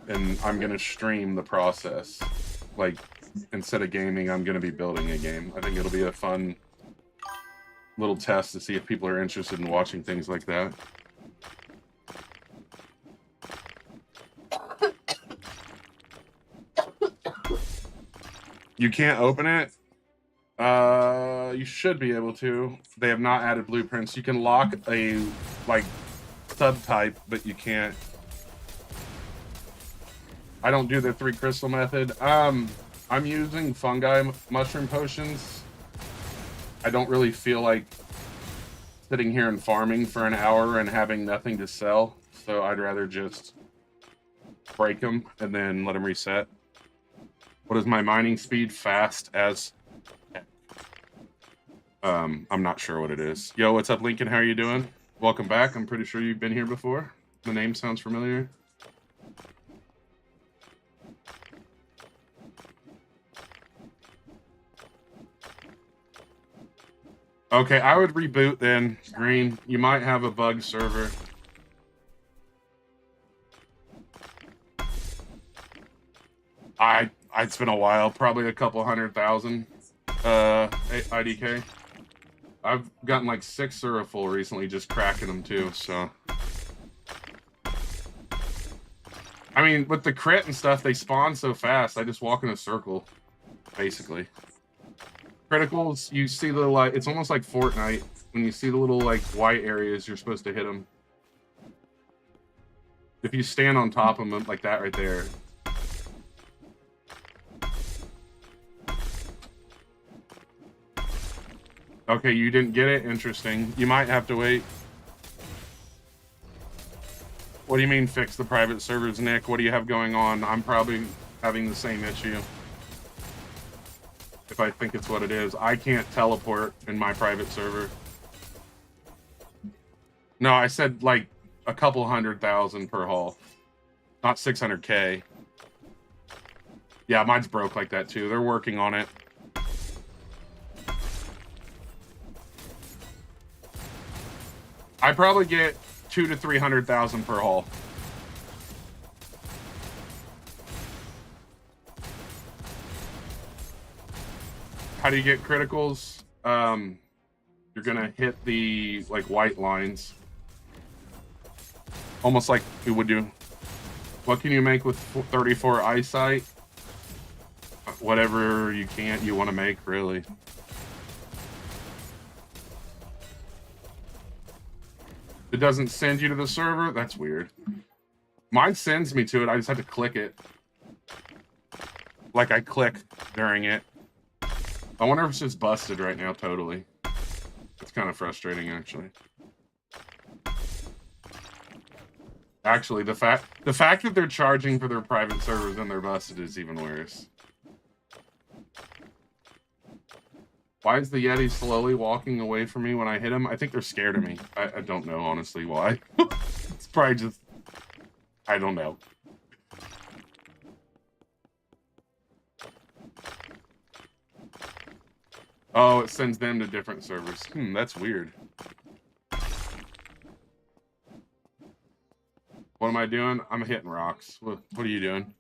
and I'm going to stream the process. Like, instead of gaming, I'm going to be building a game. I think it'll be a fun little test to see if people are interested in watching things like that. You can't open it? You should be able to. They have not added blueprints. You can lock a, like, subtype, but you can't. I don't do the 3 crystal method. I'm using fungi mushroom potions. I don't really feel like sitting here and farming for an hour and having nothing to sell, so I'd rather just break them and then let them reset. What is my mining speed? Fast as... I'm not sure what it is. Yo, what's up, Lincoln? How are you doing? Welcome back. I'm pretty sure you've been here before. The name sounds familiar. Okay, I would reboot then, Green. You might have a bug server. It's been a while, probably a couple 100,000 IDK. I've gotten like 6 Suraful recently, just cracking them too, so. I mean, with the crit and stuff, they spawn so fast, I just walk in a circle, basically. Criticals, you see the, like, it's almost like Fortnite. When you see the little, like, white areas, you're supposed to hit them. If you stand on top of them, like that right there. Okay, you didn't get it? Interesting. You might have to wait. What do you mean fix the private servers, Nick? What do you have going on? I'm probably having the same issue. If I think it's what it is. I can't teleport in my private server. No, I said like a couple 100,000 per haul. Not 600K. Yeah, mine's broke like that too. They're working on it. I probably get 200,000 to 300,000 per haul. How do you get criticals? You're gonna hit the like white lines, almost like we would do. What can you make with 34 eyesight? Whatever you want to make, really. It doesn't send you to the server? That's weird. Mine sends me to it. I just have to click it. Like I click during it. I wonder if it's just busted right now, totally. It's kind of frustrating, actually. Actually, the fact that they're charging for their private servers and they're busted is even worse. Why is the Yeti slowly walking away from me when I hit him? I think they're scared of me. I don't know, honestly, why. It's probably just... I don't know. Oh, it sends them to different servers. That's weird. What am I doing? I'm hitting rocks. What are you doing?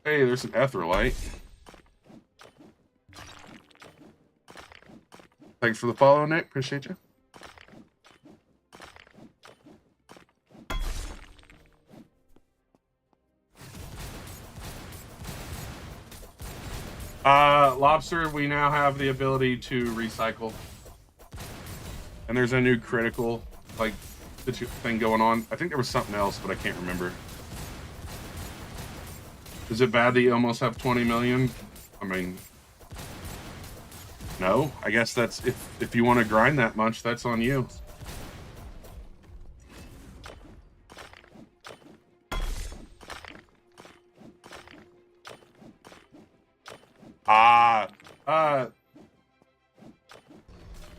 Hey, there's an Etherlight. Thanks for the follow, Nick. Appreciate you. Lobster, we now have the ability to recycle. And there's a new critical, like, thing going on. I think there was something else, but I can't remember. Is it bad that you almost have 20 million? I mean, no. I guess that's, if you want to grind that much, that's on you.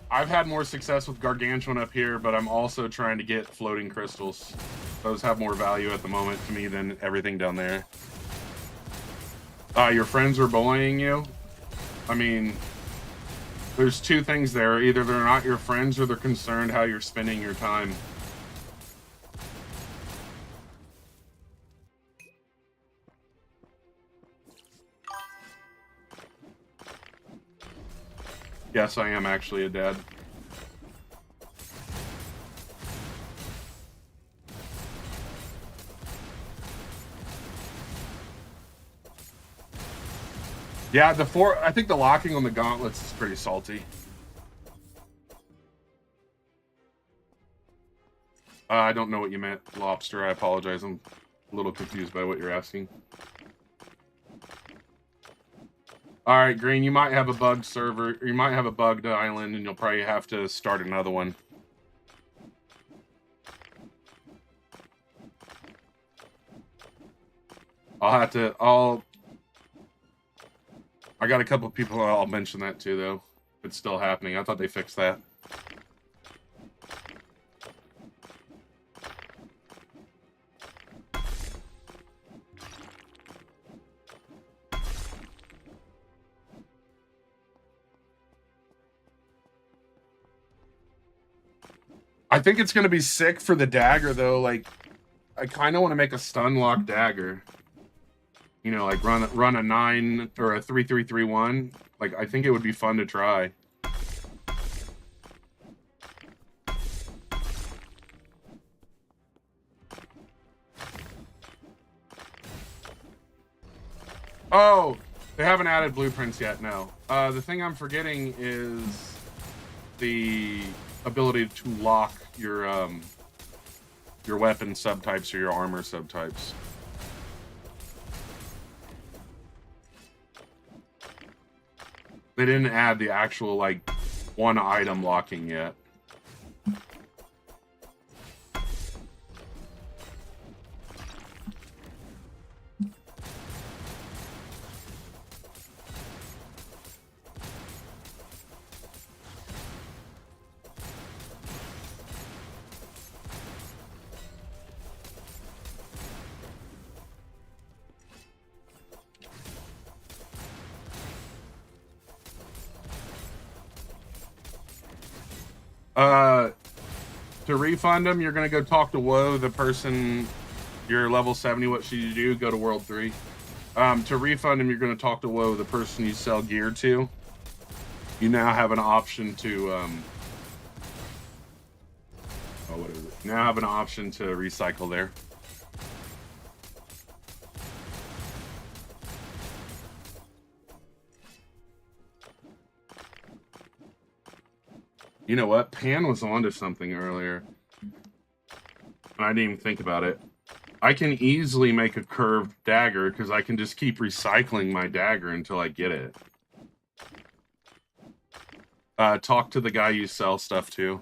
I've had more success with Gargantuan up here, but I'm also trying to get floating crystals. Those have more value at the moment to me than everything down there. Your friends are bullying you? I mean, there's two things there. Either they're not your friends or they're concerned how you're spending your time. Yes, I am actually a dad. Yeah, I think the locking on the gauntlets is pretty salty. I don't know what you meant, Lobster. I apologize. I'm a little confused by what you're asking. All right, Green, you might have a bugged server. Or you might have a bugged island, and you'll probably have to start another one. I got a couple of people I'll mention that to, though. It's still happening. I thought they fixed that. I think it's going to be sick for the dagger, though. Like, I kind of want to make a stun lock dagger. You know, like run a 9 or a 3-3-3-1. Like, I think it would be fun to try. Oh, they haven't added blueprints yet, no. The thing I'm forgetting is the ability to lock your weapon subtypes or your armor subtypes. They didn't add the actual, like, one item locking yet. To refund them, you're gonna go talk to Woe, the person You're level 70. What should you do? Go to World 3. To refund him, you're going to talk to Woe, the person you sell gear to. You now have an option to... what is it? You now have an option to recycle there. You know what? Pan was onto something earlier. And I didn't even think about it. I can easily make a curved dagger because I can just keep recycling my dagger until I get it. Talk to the guy you sell stuff to.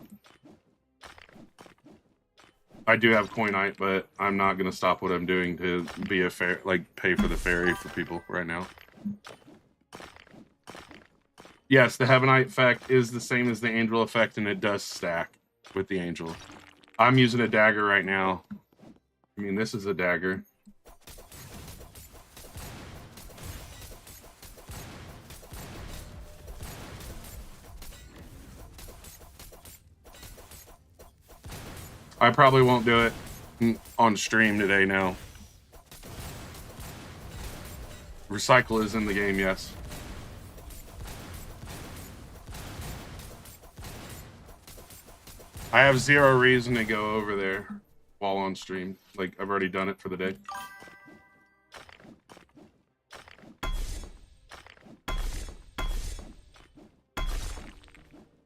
I do have coinite, but I'm not going to stop what I'm doing to be a fair, like, pay for the ferry for people right now. Yes, the Heavenite effect is the same as the Angel effect, and it does stack with the Angel. I'm using a dagger right now. I mean, this is a dagger. I probably won't do it on stream today, no. Recycle is in the game, yes. I have zero reason to go over there while on stream. Like, I've already done it for the day.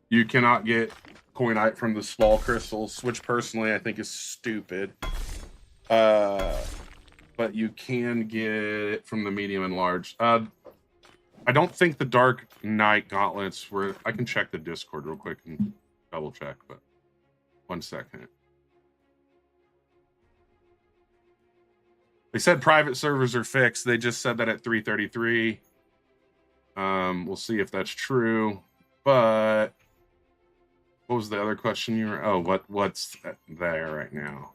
You cannot get coinite from the small crystals, which personally I think is stupid. But you can get it from the medium and large. I don't think the Dark Knight gauntlets were... I can check the Discord real quick and double check, but 1 second. They said private servers are fixed. They just said that at 3:33. We'll see if that's true. But what was the other question you were... Oh, what's there right now?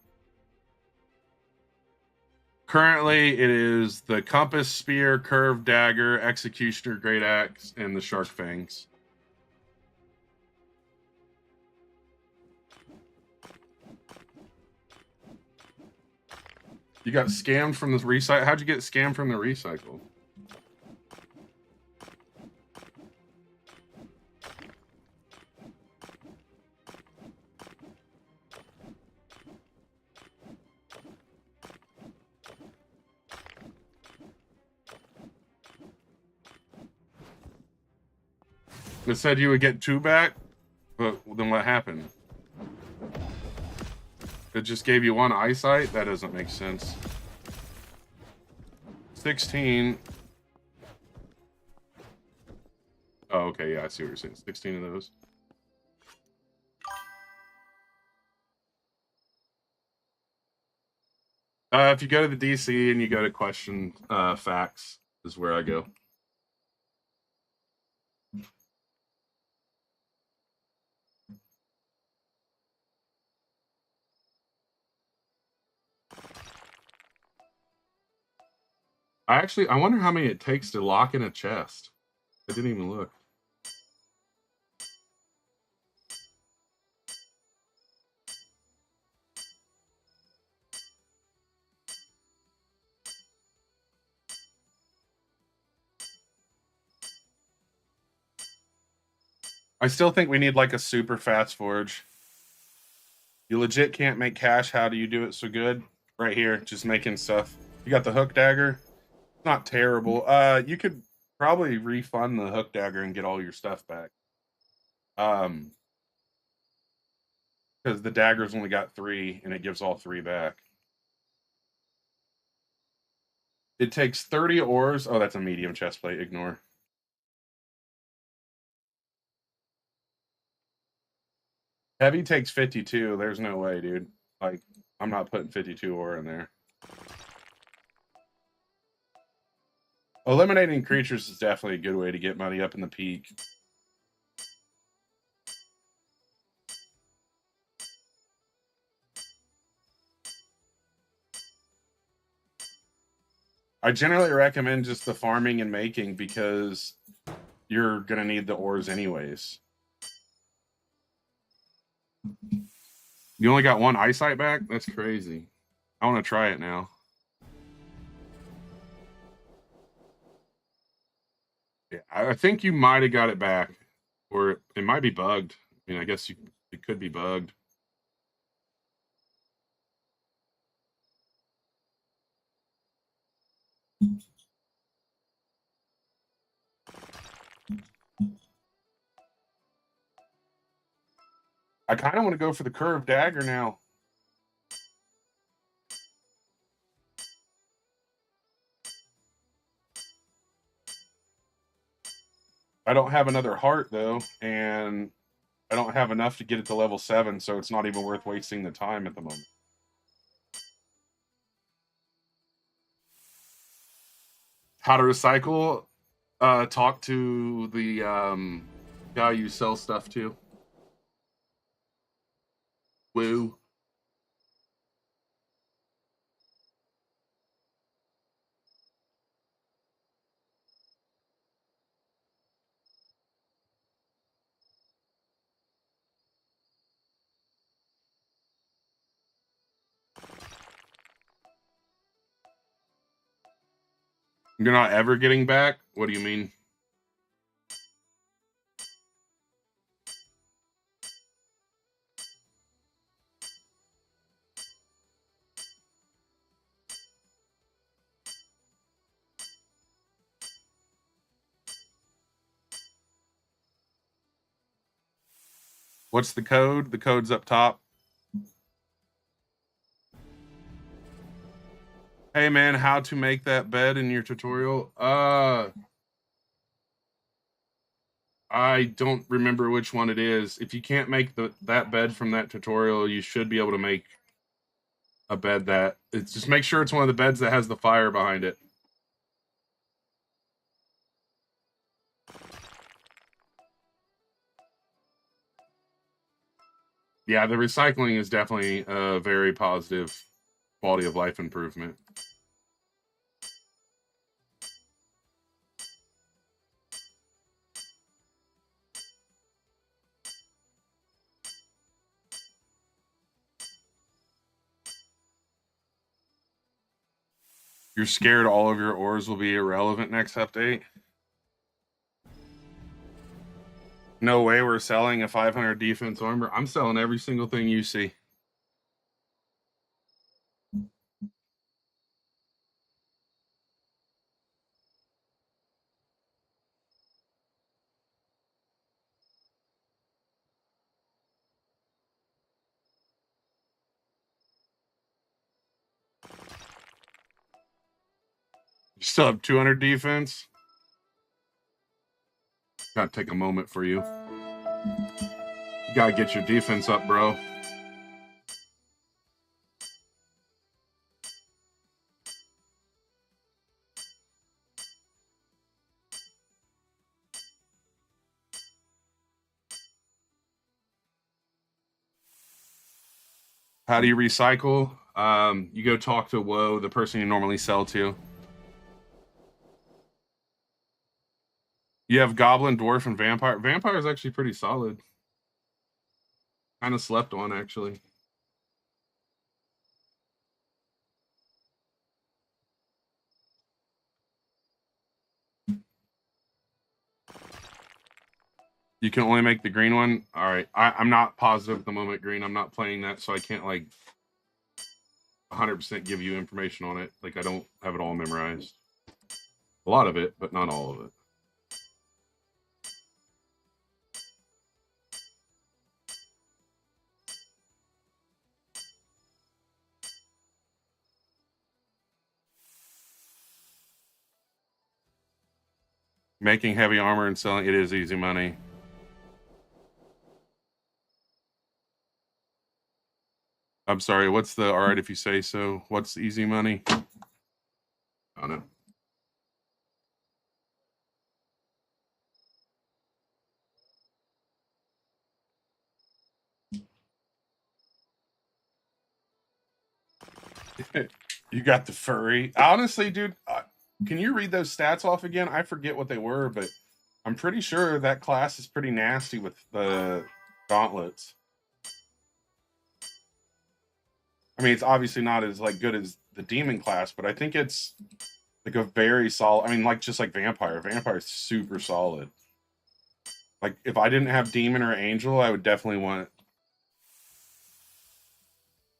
Currently, it is the Compass Spear, Curved Dagger, Executioner, Great Axe, and the Shark Fangs. You got scammed from the recycle? How'd you get scammed from the recycle? It said you would get 2 back, but then what happened? It just gave you 1 eyesight? That doesn't make sense. 16. Oh, okay, yeah, I see what you're saying. 16 of those. If you go to the DC and you go to question facts, is where I go. I wonder how many it takes to lock in a chest. I didn't even look. I still think we need like a super fast forge. You legit can't make cash. How do you do it so good? Right here, just making stuff. You got the hook dagger. Not terrible. You could probably refund the hook dagger and get all your stuff back. Because the dagger's only got 3 and it gives all 3 back. It takes 30 ores. Oh, that's a medium chest plate. Ignore. Heavy takes 52. There's no way, dude. Like, I'm not putting 52 ore in there. Eliminating creatures is definitely a good way to get money up in the peak. I generally recommend just the farming and making because you're going to need the ores anyways. You only got 1 eyesight back? That's crazy. I want to try it now. Yeah, I think you might have got it back, or it might be bugged. I mean, I guess it could be bugged. I kind of want to go for the curved dagger now. I don't have another heart though, and I don't have enough to get it to level 7, so it's not even worth wasting the time at the moment. How to recycle? Talk to the guy you sell stuff to. Woo. You're not ever getting back? What do you mean? What's the code? The code's up top. Hey man, how to make that bed in your tutorial? I don't remember which one it is. If you can't make that bed from that tutorial, you should be able to make a bed that it's just make sure it's one of the beds that has the fire behind it. Yeah, the recycling is definitely a very positive quality of life improvement. You're scared all of your ores will be irrelevant next update? No way we're selling a 500 defense armor. I'm selling every single thing you see. You still have 200 defense? Gotta take a moment for you. You gotta get your defense up, bro. How do you recycle? You go talk to Woe, the person you normally sell to. You have Goblin, Dwarf, and Vampire. Vampire is actually pretty solid. Kind of slept on, actually. You can only make the green one? All right. I'm not positive at the moment, green. I'm not playing that, so I can't, like, 100% give you information on it. Like, I don't have it all memorized. A lot of it, but not all of it. Making heavy armor and selling it is easy money. I'm sorry, what's the all right if you say so? What's easy money? I don't know. You got the furry. Honestly, dude, can you read those stats off again? I forget what they were, but I'm pretty sure that class is pretty nasty with the gauntlets. I mean, it's obviously not as like good as the demon class, but I think it's like a very solid. I mean, like just like vampire. Vampire is super solid. Like if I didn't have demon or angel, I would definitely want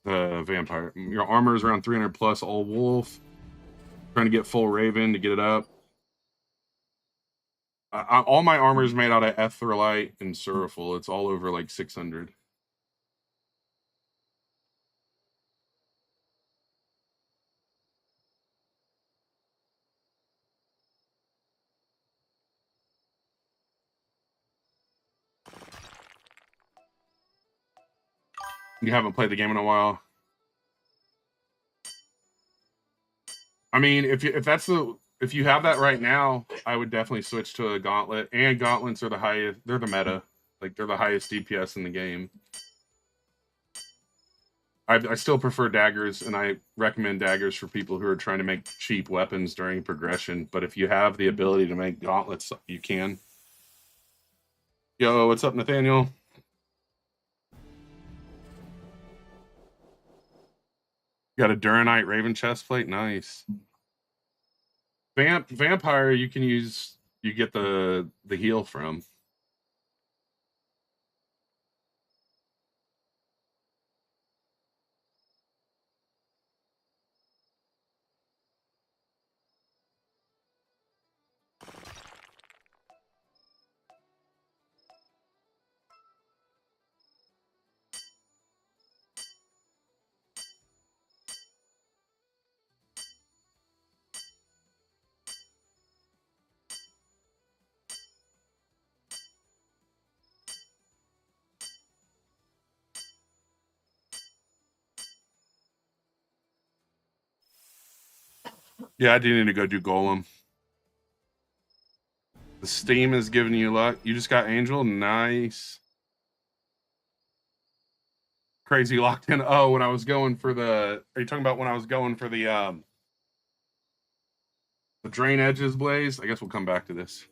the vampire. Your armor is around 300 plus. All wolf. Trying to get full raven to get it up. All my armor is made out of Etherlite and Suraful. It's all over like 600. You haven't played the game in a while. I mean, if you have that right now, I would definitely switch to a gauntlet. And gauntlets are the highest. They're the meta. Like they're the highest DPS in the game. I still prefer daggers, and I recommend daggers for people who are trying to make cheap weapons during progression. But if you have the ability to make gauntlets, you can. Yo, what's up, Nathaniel? Got a Duranite Raven chestplate. Nice. Vampire, you can use. You get the heal from. Yeah, I do need to go do Golem. The Steam is giving you luck. You just got Angel. Nice. Crazy locked in. Oh, when I was going for the. Are you talking about when I was going for the drain edges blaze? I guess we'll come back to this.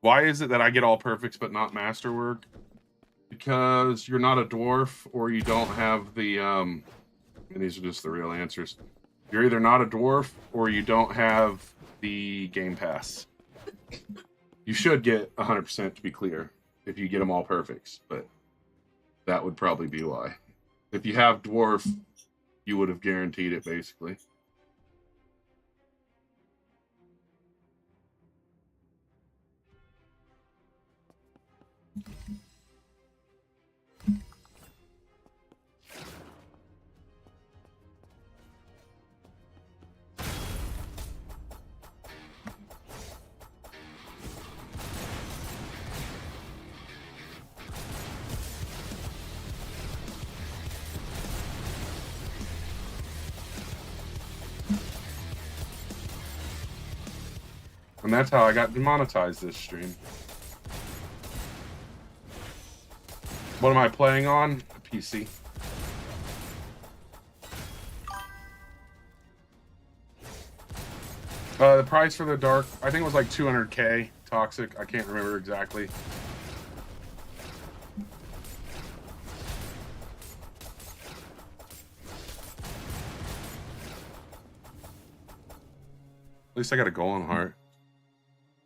Why is it that I get all perfects but not masterwork? Because you're not a dwarf, or you don't have the and these are just the real answers. You're either not a dwarf or you don't have the game pass. You should get 100% to be clear if you get them all perfects, but that would probably be why. If you have dwarf, you would have guaranteed it basically. And that's how I got demonetized this stream. What am I playing on? A PC. The price for the dark, I think it was like 200K toxic. I can't remember exactly. At least I got a golem heart.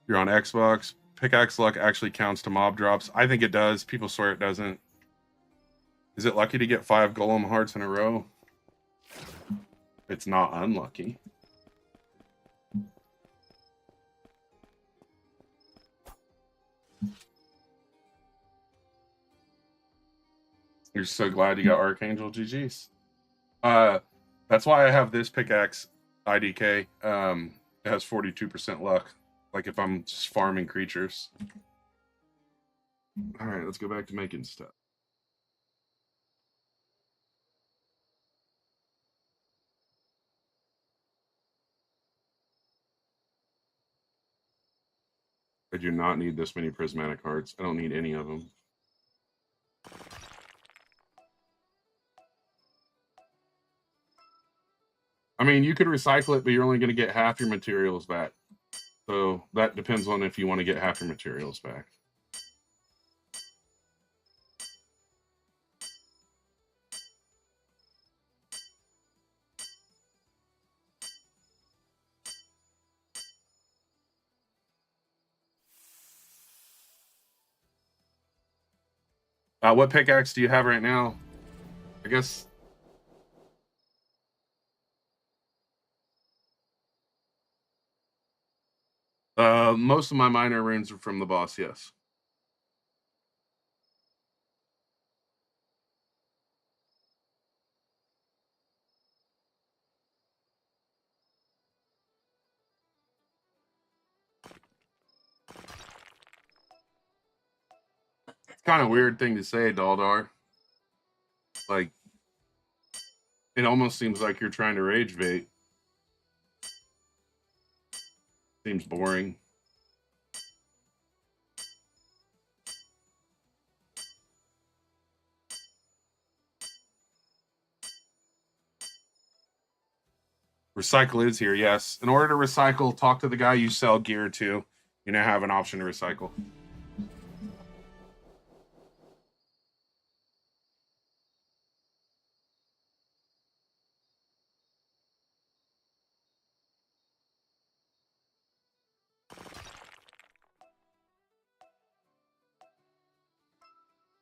You're on Xbox. Pickaxe luck actually counts to mob drops. I think it does. People swear it doesn't. Is it lucky to get 5 golem hearts in a row? It's not unlucky. You're so glad you got Archangel. GG's. That's why I have this pickaxe IDK. It has 42% luck. Like if I'm just farming creatures. All right, let's go back to making stuff. I do not need this many prismatic hearts. I don't need any of them. I mean, you could recycle it, but you're only going to get half your materials back. So that depends on if you want to get half your materials back. What pickaxe do you have right now? I guess. Most of my minor runes are from the boss, yes. It's kind of weird thing to say, Daldar. Like, it almost seems like you're trying to rage bait. Seems boring. Recycle is here, yes. In order to recycle, talk to the guy you sell gear to. You now have an option to recycle.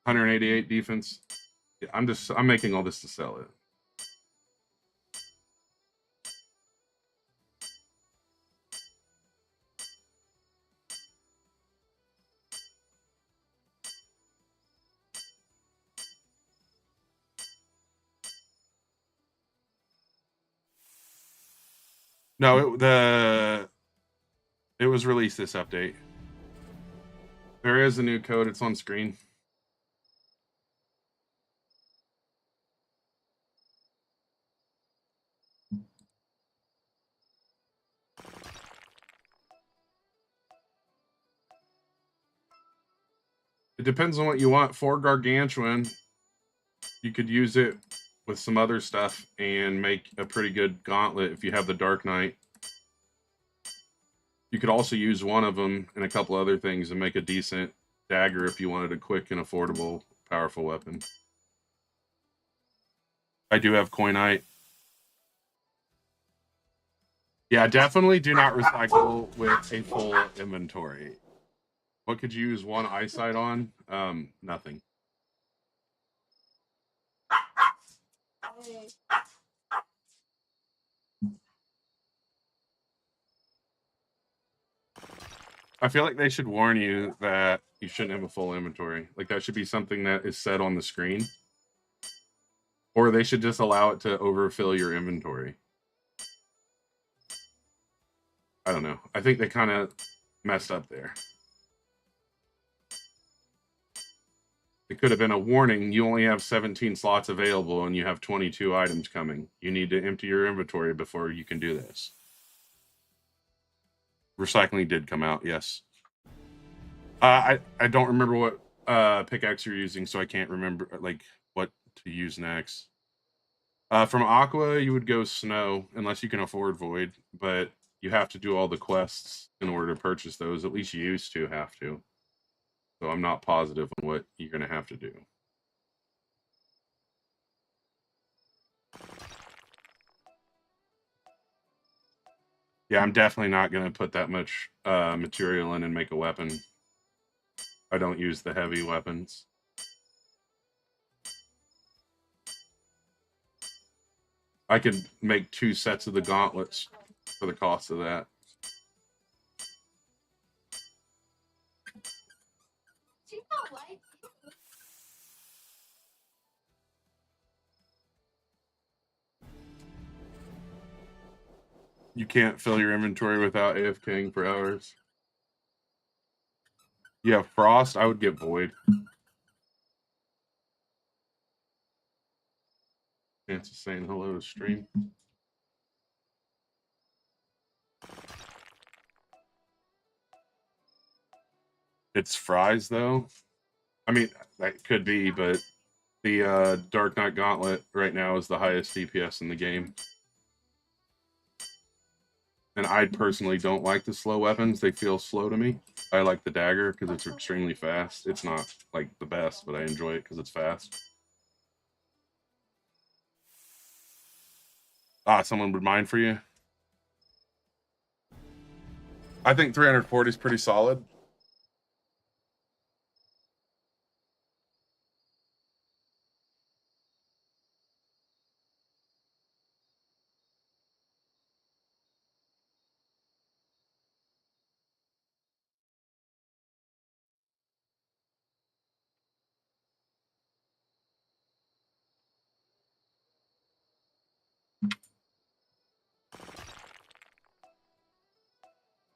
$188 defense. Yeah, I'm making all this to sell it. No, it was released this update. There is a new code. It's on screen. It depends on what you want. For Gargantuan, you could use it with some other stuff and make a pretty good gauntlet if you have the Dark Knight. You could also use one of them and a couple other things and make a decent dagger if you wanted a quick and affordable, powerful weapon. I do have Coinite. Yeah, definitely do not recycle with a full inventory. What could you use one eyesight on? Nothing. I feel like they should warn you that you shouldn't have a full inventory. Like that should be something that is set on the screen. Or they should just allow it to overfill your inventory. I don't know. I think they kind of messed up there. It could have been a warning. You only have 17 slots available and you have 22 items coming. You need to empty your inventory before you can do this. Recycling did come out, yes. I don't remember what pickaxe you're using, so I can't remember like what to use next. From Aqua, you would go Snow, unless you can afford Void, but you have to do all the quests in order to purchase those. At least you used to have to. So I'm not positive on what you're going to have to do. Yeah, I'm definitely not going to put that much material in and make a weapon. I don't use the heavy weapons. I could make 2 sets of the gauntlets for the cost of that. You can't fill your inventory without AFKing for hours. Yeah, Frost, I would get Void. Chance of saying hello to stream. It's fries, though. I mean, that could be, but the Dark Knight Gauntlet right now is the highest DPS in the game. And I personally don't like the slow weapons. They feel slow to me. I like the dagger because it's extremely fast. It's not like the best, but I enjoy it because it's fast. Someone would mine for you? I think 340 is pretty solid.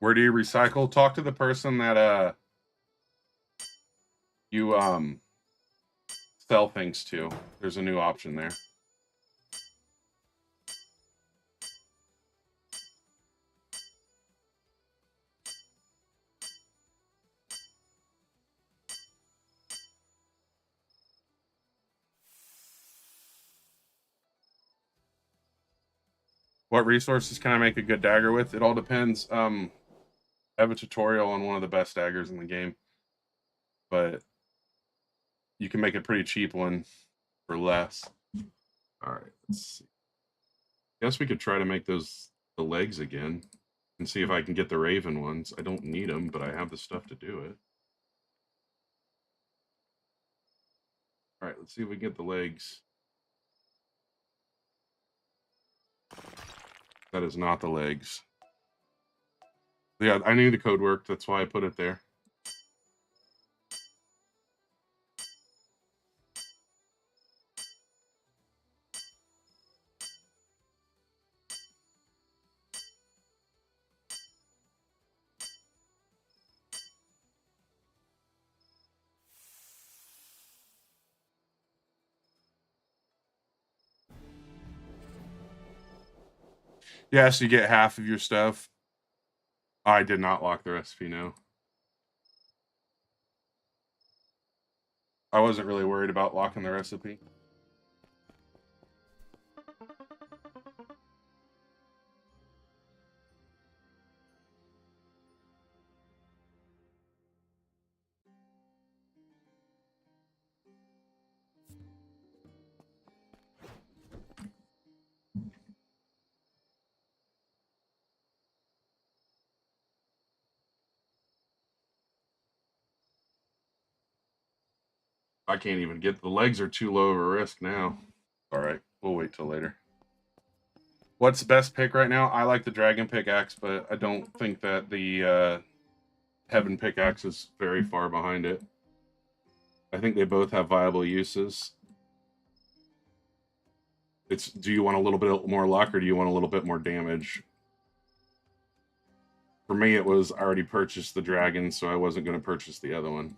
Where do you recycle? Talk to the person that you sell things to. There's a new option there. What resources can I make a good dagger with? It all depends. I have a tutorial on one of the best daggers in the game, but you can make a pretty cheap one for less. All right, let's see. Guess we could try to make the legs again and see if I can get the raven ones. I don't need them, but I have the stuff to do it. All right, let's see if we can get the legs. That is not the legs. Yeah, I knew the code worked. That's why I put it there. Yeah, so you get half of your stuff. I did not lock the recipe, no. I wasn't really worried about locking the recipe. I can't even get the legs are too low of a risk now. All right, we'll wait till later. What's the best pick right now? I like the dragon pickaxe, but I don't think that the heaven pickaxe is very far behind it. I think they both have viable uses. It's, do you want a little bit more luck or do you want a little bit more damage? For me, it was I already purchased the dragon, so I wasn't going to purchase the other one.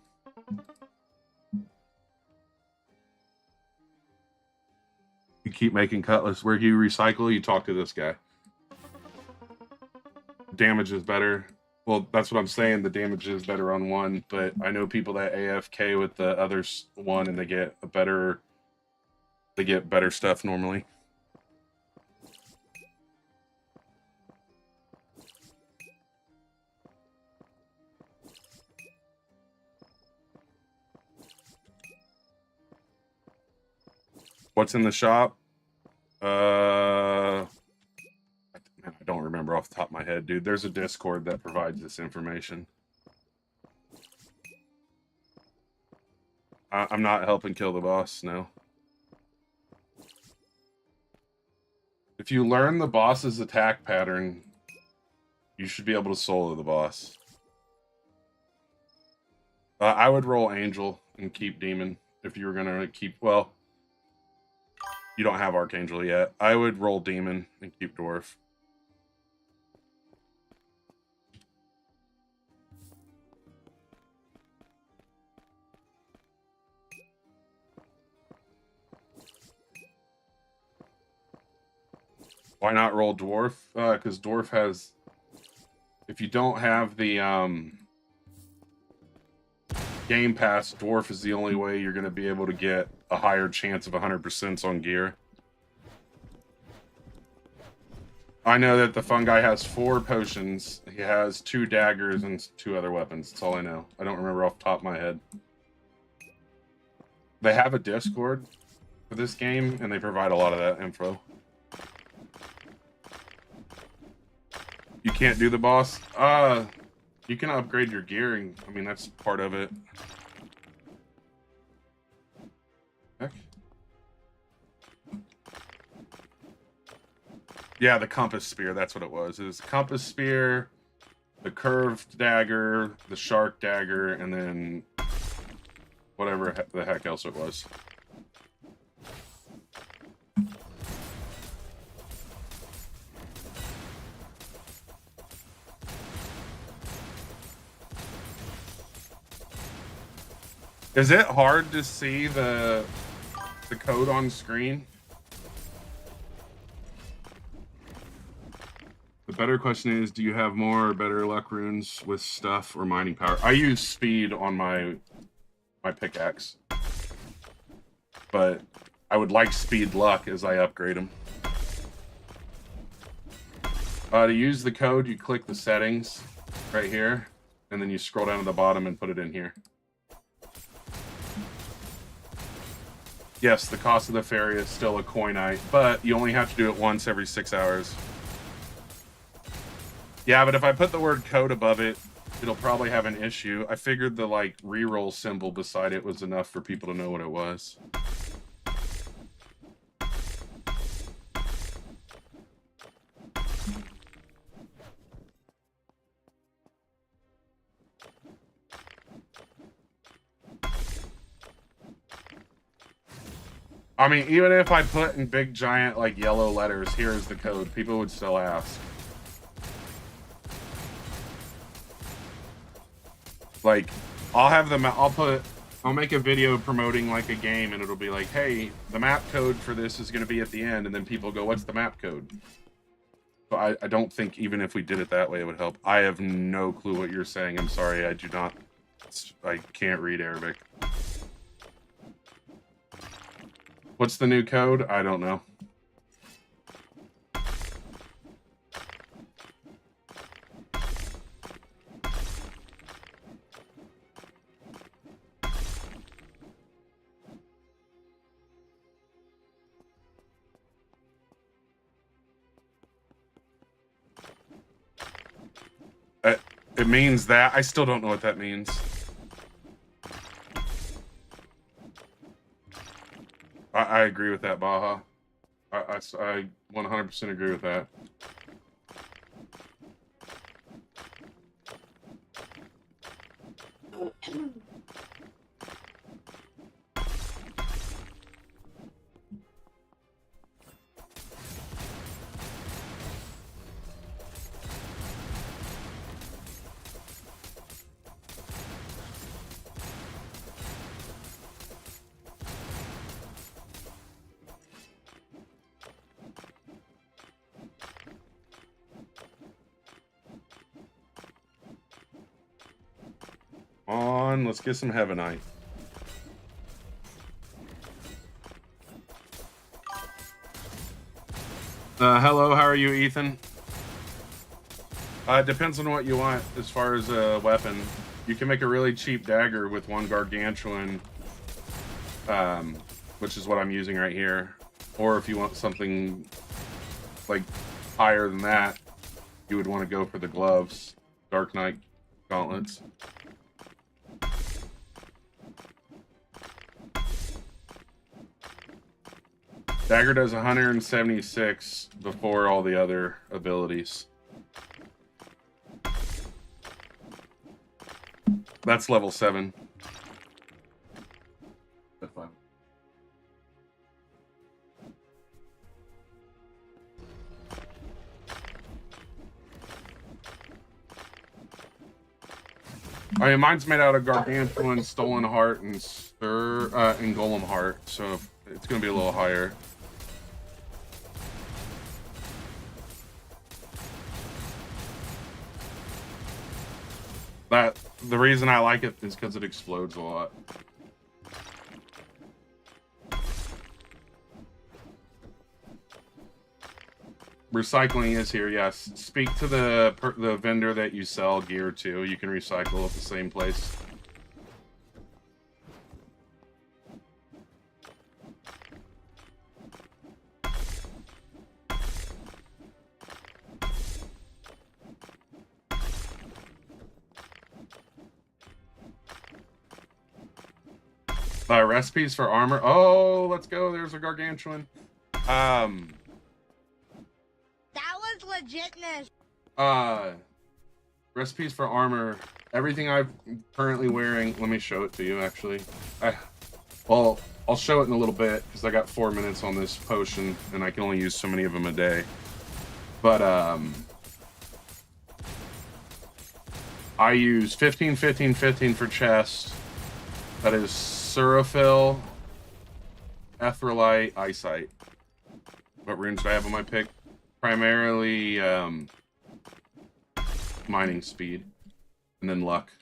You keep making cutlass. Where you recycle, you talk to this guy. Damage is better. Well, that's what I'm saying. The damage is better on one, but I know people that AFK with the other one and they get a better... They get better stuff normally. What's in the shop? I don't remember off the top of my head, dude. There's a Discord that provides this information. I'm not helping kill the boss, no. If you learn the boss's attack pattern, you should be able to solo the boss. I would roll Angel and keep Demon if you were going to keep... Well, you don't have Archangel yet. I would roll Demon and keep Dwarf. Why not roll Dwarf? Because Dwarf has... If you don't have the Game Pass, Dwarf is the only way you're going to be able to get a higher chance of 100% on gear. I know that the fungi has 4 potions. He has 2 daggers and 2 other weapons. That's all I know. I don't remember off the top of my head. They have a Discord for this game, and they provide a lot of that info. You can't do the boss? You can upgrade your gearing. I mean, that's part of it. Heck. Yeah, the compass spear, that's what it was. It was the compass spear, the curved dagger, the shark dagger, and then whatever the heck else it was. Is it hard to see the code on screen? The better question is, do you have more or better luck runes with stuff or mining power? I use speed on my pickaxe, but I would like speed luck as I upgrade them. To use the code, you click the settings right here, and then you scroll down to the bottom and put it in here. Yes, the cost of the ferry is still a coinite, but you only have to do it once every 6 hours. Yeah, but if I put the word code above it, it'll probably have an issue. I figured the like reroll symbol beside it was enough for people to know what it was. I mean, even if I put in big giant like yellow letters, here's the code, people would still ask. Like, I'll make a video promoting like a game and it'll be like, hey, the map code for this is going to be at the end. And then people go, what's the map code? So I don't think even if we did it that way, it would help. I have no clue what you're saying. I'm sorry. I can't read Arabic. What's the new code? I don't know. It means that. I still don't know what that means. I agree with that, Baja. I 100% agree with that. Let's get some Heavenite. Hello, how are you, Ethan? It depends on what you want as far as a weapon. You can make a really cheap dagger with one gargantuan, which is what I'm using right here. Or if you want something like higher than that, you would want to go for the gloves, Dark Knight gauntlets. Dagger does 176 before all the other abilities. That's level 7. That's fine. I mean, mine's made out of gargantuan, stolen heart, and golem heart, so it's gonna be a little higher. The reason I like it is because it explodes a lot. Recycling is here, yes. Speak to the vendor that you sell gear to. You can recycle at the same place. Recipes for armor. Oh, let's go. There's a gargantuan. That was legitness. Recipes for armor. Everything I'm currently wearing. Let me show it to you, actually. Well, I'll show it in a little bit because I got 4 minutes on this potion and I can only use so many of them a day. But I use 15, 15, 15 for chest. That is Suraphil, Etherlite, Eyesight. What runes do I have on my pick? Primarily mining speed, and then luck.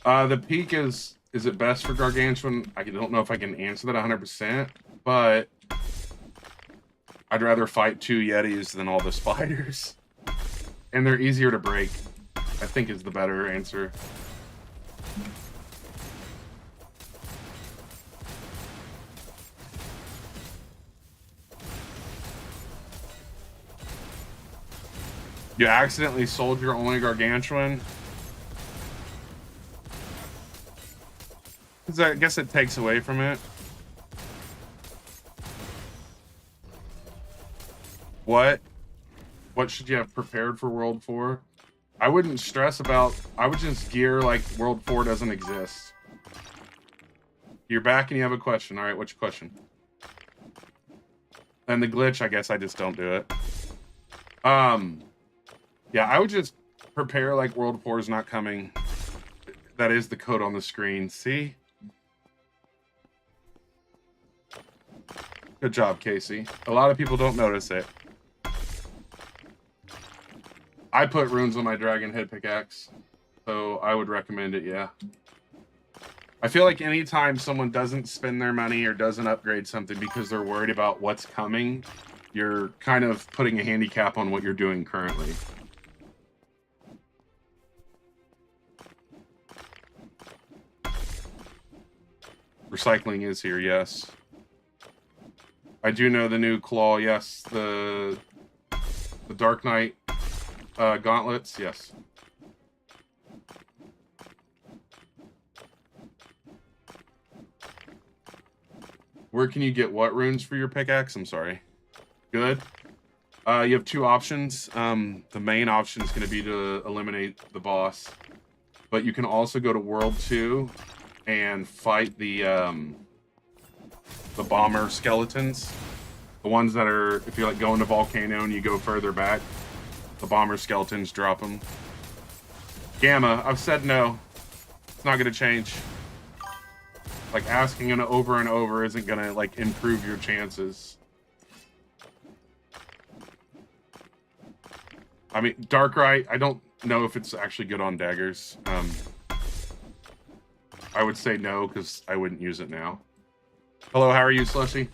The peak is it best for Gargantuan? I don't know if I can answer that 100%, but I'd rather fight 2 Yetis than all the spiders. And they're easier to break, I think is the better answer. You accidentally sold your only Gargantuan? Because I guess it takes away from it. What should you have prepared for World 4? I wouldn't stress about... I would just gear like World 4 doesn't exist. You're back and you have a question. All right, what's your question? And the glitch, I guess I just don't do it. Yeah, I would just prepare like World 4 is not coming. That is the code on the screen. See? Good job, Casey. A lot of people don't notice it. I put runes on my dragon head pickaxe, so I would recommend it, yeah. I feel like anytime someone doesn't spend their money or doesn't upgrade something because they're worried about what's coming, you're kind of putting a handicap on what you're doing currently. Recycling is here, yes. I do know the new claw, yes. The Dark Knight gauntlets, yes. Where can you get what runes for your pickaxe? I'm sorry. Good. You have 2 options. The main option is going to be to eliminate the boss. But you can also go to World 2 and fight the bomber skeletons. The ones that are, if you like go into Volcano and you go further back, the bomber skeletons drop them. Gamma, I've said no. It's not going to change. Like, asking it over and over isn't going to, like, improve your chances. I mean, Darkrai, I don't know if it's actually good on daggers. I would say no, because I wouldn't use it now. Hello, how are you, Slushy?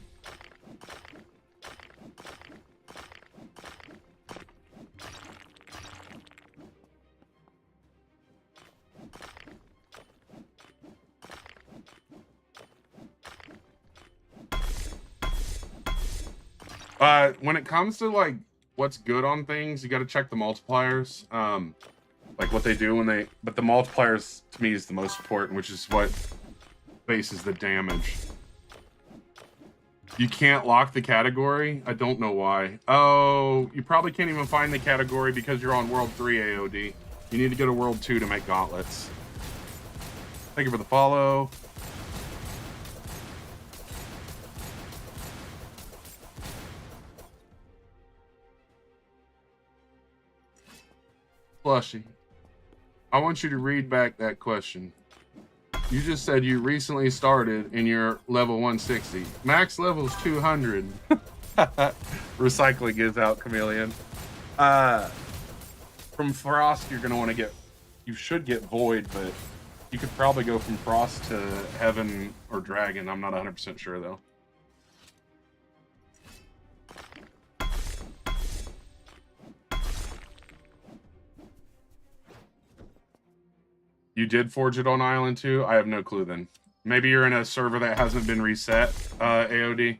When it comes to, like, what's good on things, you got to check the multipliers. Like, what they do when they... But the multipliers, to me, is the most important, which is what bases the damage. You can't lock the category? I don't know why. Oh, you probably can't even find the category because you're on World 3 AOD. You need to go to World 2 to make gauntlets. Thank you for the follow. Flushy, I want you to read back that question. You just said you recently started and you're level 160. Max level is 200. Recycling is out, Chameleon. From Frost, you're going to want to get... You should get Void, but you could probably go from Frost to Heaven or Dragon. I'm not 100% sure, though. You did forge it on Island 2? I have no clue then. Maybe you're in a server that hasn't been reset, AOD.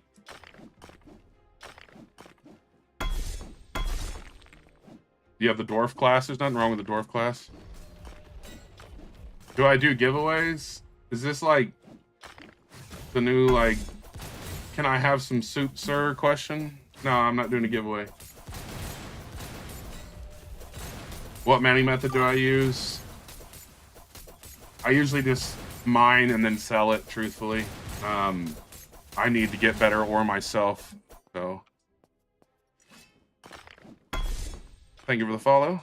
You have the Dwarf class? There's nothing wrong with the Dwarf class. Do I do giveaways? Is this like the new, like, can I have some soup, sir question? No, I'm not doing a giveaway. What mining method do I use? I usually just mine and then sell it, truthfully. I need to get better ore myself, so thank you for the follow.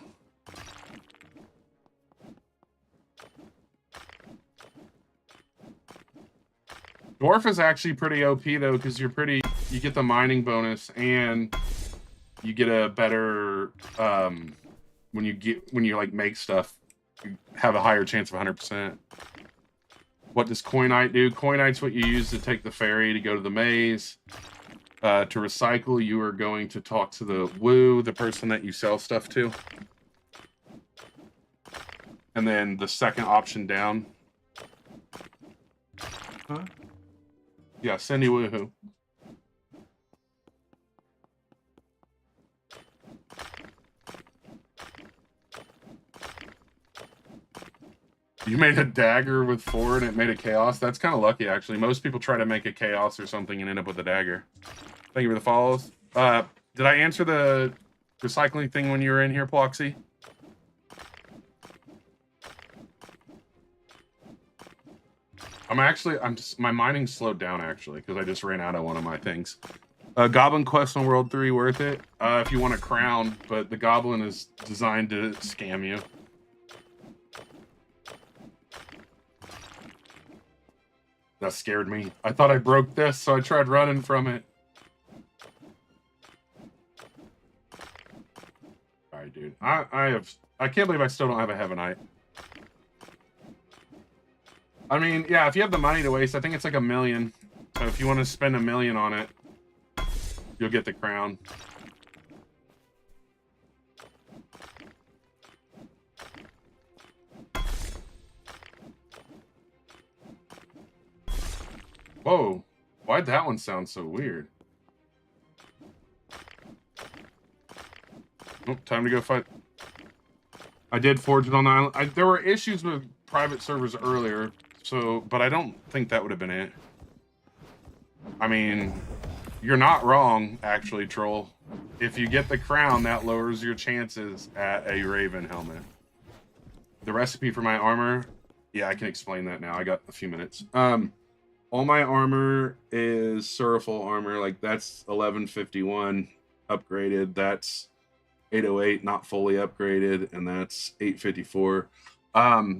Dwarf is actually pretty OP though, because you get the mining bonus and you get a better when you like make stuff, you have a higher chance of 100%. What does Coinite do? Coinite's what you use to take the ferry to go to the maze. To recycle, you are going to talk to the Woo, the person that you sell stuff to. And then the second option down. Huh? Yeah, Cindy Woohoo. You made a dagger with 4 and it made a chaos. That's kind of lucky, actually. Most people try to make a chaos or something and end up with a dagger. Thank you for the follows. Did I answer the recycling thing when you were in here, Ploxy? My mining's slowed down, actually, because I just ran out of one of my things. Goblin Quest on World 3, worth it. If you want a crown, but the Goblin is designed to scam you. That scared me. I thought I broke this, so I tried running from it. Alright, dude. I can't believe I still don't have a Heavenite. I mean, yeah, if you have the money to waste, I think it's like $1 million. So if you want to spend $1 million on it, you'll get the crown. Whoa. Why'd that one sound so weird? Oh, time to go fight. I did forge it on the island. There were issues with private servers earlier, but I don't think that would have been it. I mean, you're not wrong, actually, Troll. If you get the crown, that lowers your chances at a Raven helmet. The recipe for my armor, yeah, I can explain that now. I got a few minutes. All my armor is Suraful armor. Like, that's 1151 upgraded. That's 808 not fully upgraded, and that's 854.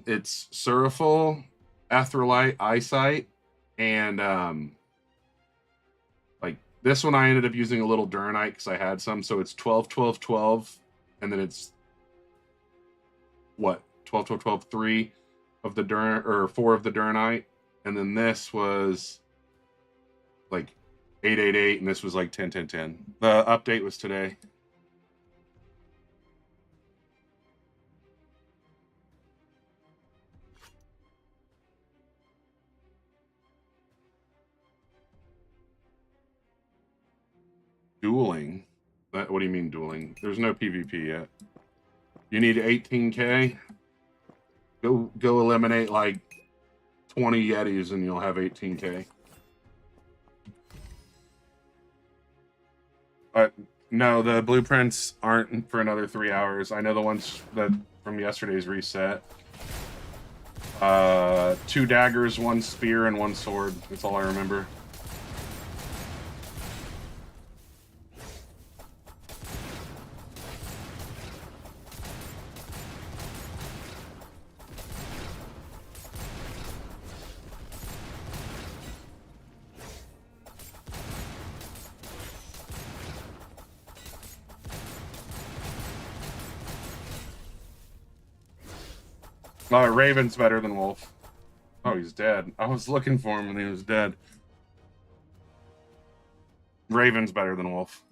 It's Suraful, Athrolite, Eyesight, and like this one I ended up using a little Duranite because I had some, so it's 12 12 12, and then it's what 12 12 12 3 of the or 4 of the Duranite, and then this was like 888, and this was like 10 10 10. The update was today. Dueling? What do you mean dueling? There's no PvP yet. You need 18k? Go eliminate like 20 Yetis and you'll have 18k. No, the blueprints aren't for another 3 hours. I know the ones that from yesterday's reset. 2 daggers, 1 spear, and 1 sword. That's all I remember. Raven's better than Wolf. Oh, he's dead. I was looking for him and he was dead. Raven's better than Wolf.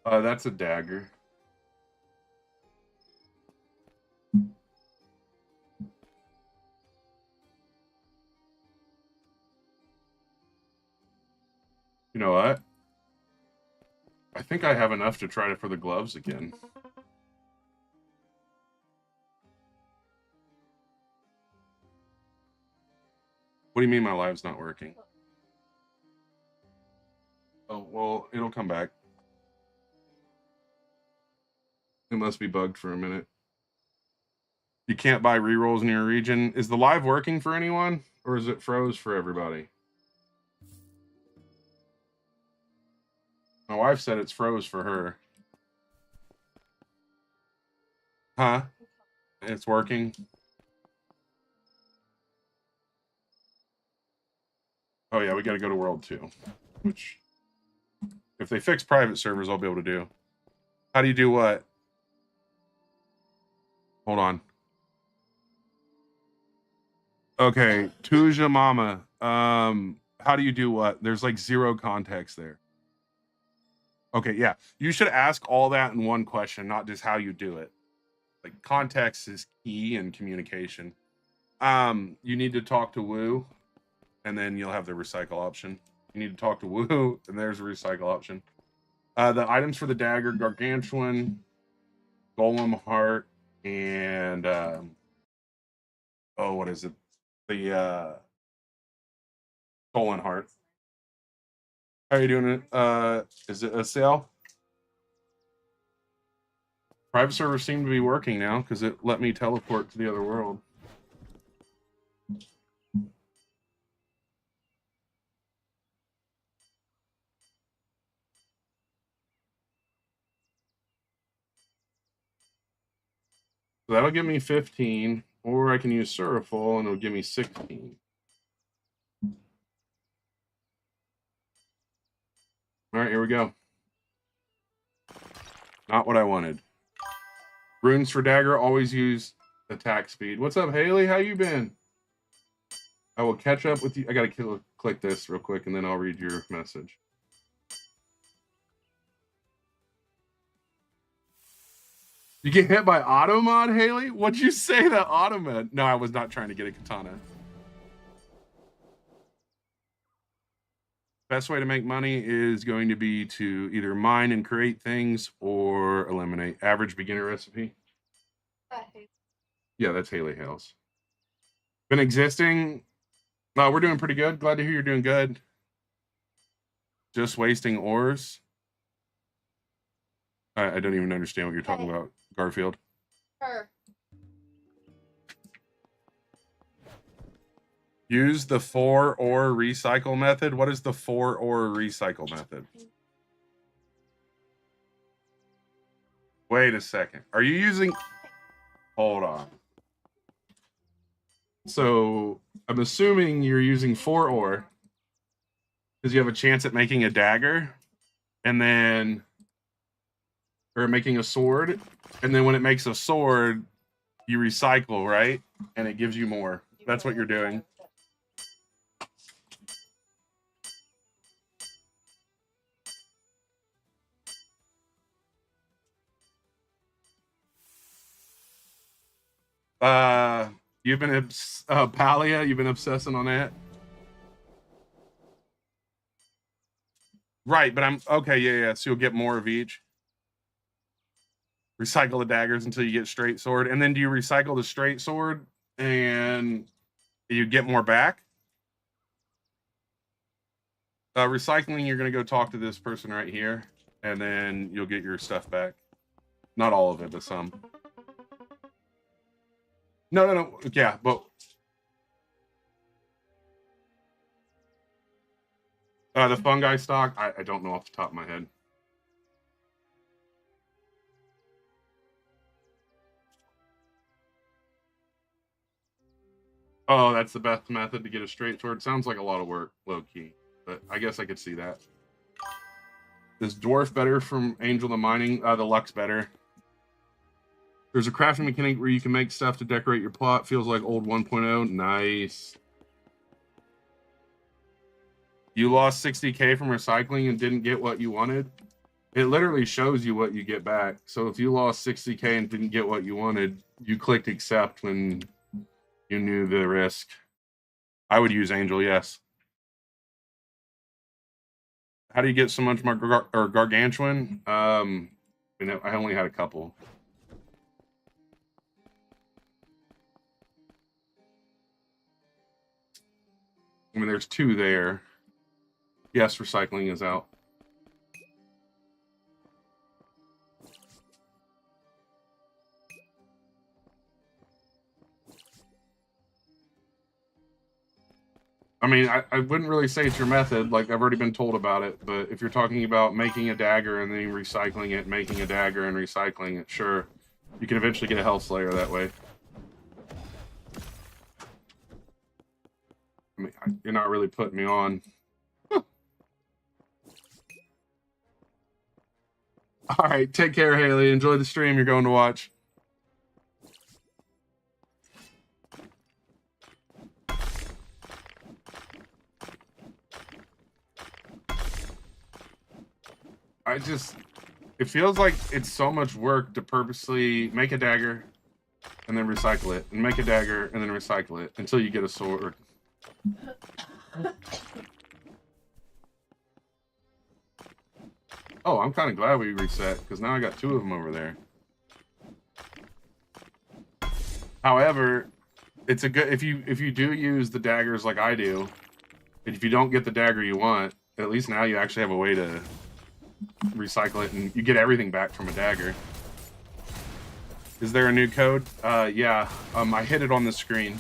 That's a dagger. You know what? I think I have enough to try it for the gloves again. What do you mean my live's not working? Oh, well, it'll come back. It must be bugged for a minute. You can't buy rerolls in your region. Is the live working for anyone, or is it froze for everybody? My wife said it's froze for her. Huh? It's working. Oh yeah, we got to go to World 2, which if they fix private servers, I'll be able to do. How do you do what? Hold on. Okay, Tuja Mama. How do you do what? There's like zero context there. Okay, yeah. You should ask all that in one question, not just how you do it. Like context is key in communication. You need to talk to Woo, and then you'll have the recycle option. You need to talk to Woo, and there's a recycle option. The items for the dagger, gargantuan, golem heart, and oh, what is it? The stolen heart. How are you doing it? Is it a sale? Private servers seem to be working now because it let me teleport to the other world. So that'll give me 15, or I can use Suraful and it'll give me 16. All right, here we go. Not what I wanted. Runes for dagger, always use attack speed. What's up, Haley? How you been? I will catch up with you. I gotta click this real quick, and then I'll read your message. You get hit by automod, Haley? What'd you say that automod? No, I was not trying to get a katana. Best way to make money is going to be to either mine and create things or eliminate. Average beginner recipe. Yeah, that's Haley Hales. Been existing. We're doing pretty good. Glad to hear you're doing good. Just wasting ores. I don't even understand what you're talking about, Garfield. Her. Use the 4-ore recycle method. What is the 4-ore recycle method? Wait a second. Are you using... Hold on. So I'm assuming you're using 4-ore because you have a chance at making a dagger, and then... or making a sword, and then when it makes a sword, you recycle, right? And it gives you more. That's what you're doing. You've been Palia, you've been obsessing on that. Right, but I'm okay, yeah. So you'll get more of each. Recycle the daggers until you get straight sword, and then do you recycle the straight sword and you get more back? Recycling, you're gonna go talk to this person right here, and then you'll get your stuff back. Not all of it, but some. No. Yeah, but the fungi stock, I don't know off the top of my head. Oh, that's the best method to get a straight sword. Sounds like a lot of work, low key, but I guess I could see that. Is dwarf better from Angel the Mining? The luck's better. There's a crafting mechanic where you can make stuff to decorate your plot. Feels like old 1.0. Nice. You lost 60K from recycling and didn't get what you wanted? It literally shows you what you get back. So if you lost 60K and didn't get what you wanted, you clicked accept when you knew the risk. I would use Angel, yes. How do you get so much more gargantuan? I only had a couple. I mean, there's 2 there. Yes, recycling is out. I mean, I wouldn't really say it's your method. Like, I've already been told about it. But if you're talking about making a dagger and then recycling it, making a dagger and recycling it, sure. You can eventually get a Hell Slayer that way. I mean, you're not really putting me on. All right, take care, Haley. Enjoy the stream you're going to watch. It feels like it's so much work to purposely make a dagger and then recycle it, and make a dagger and then recycle it until you get a sword. Oh, I'm kind of glad we reset, because now I got 2 of them over there. However, it's a good if you do use the daggers like I do, and if you don't get the dagger you want, at least now you actually have a way to recycle it, and you get everything back from a dagger. Is there a new code? Yeah. I hit it on the screen.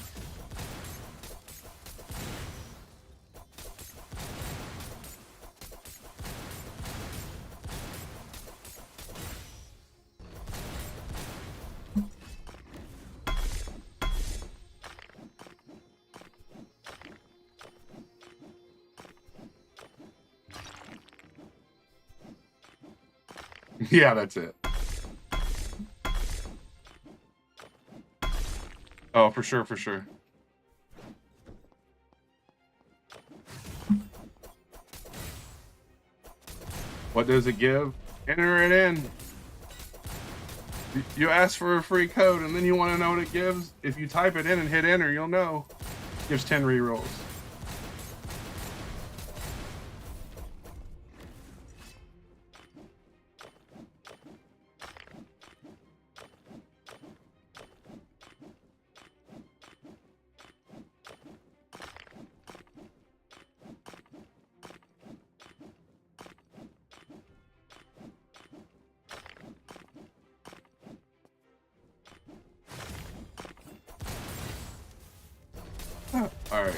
Yeah, that's it. Oh, for sure, for sure. What does it give? Enter it in. You ask for a free code, and then you want to know what it gives? If you type it in and hit enter, you'll know. It gives 10 rerolls. All right.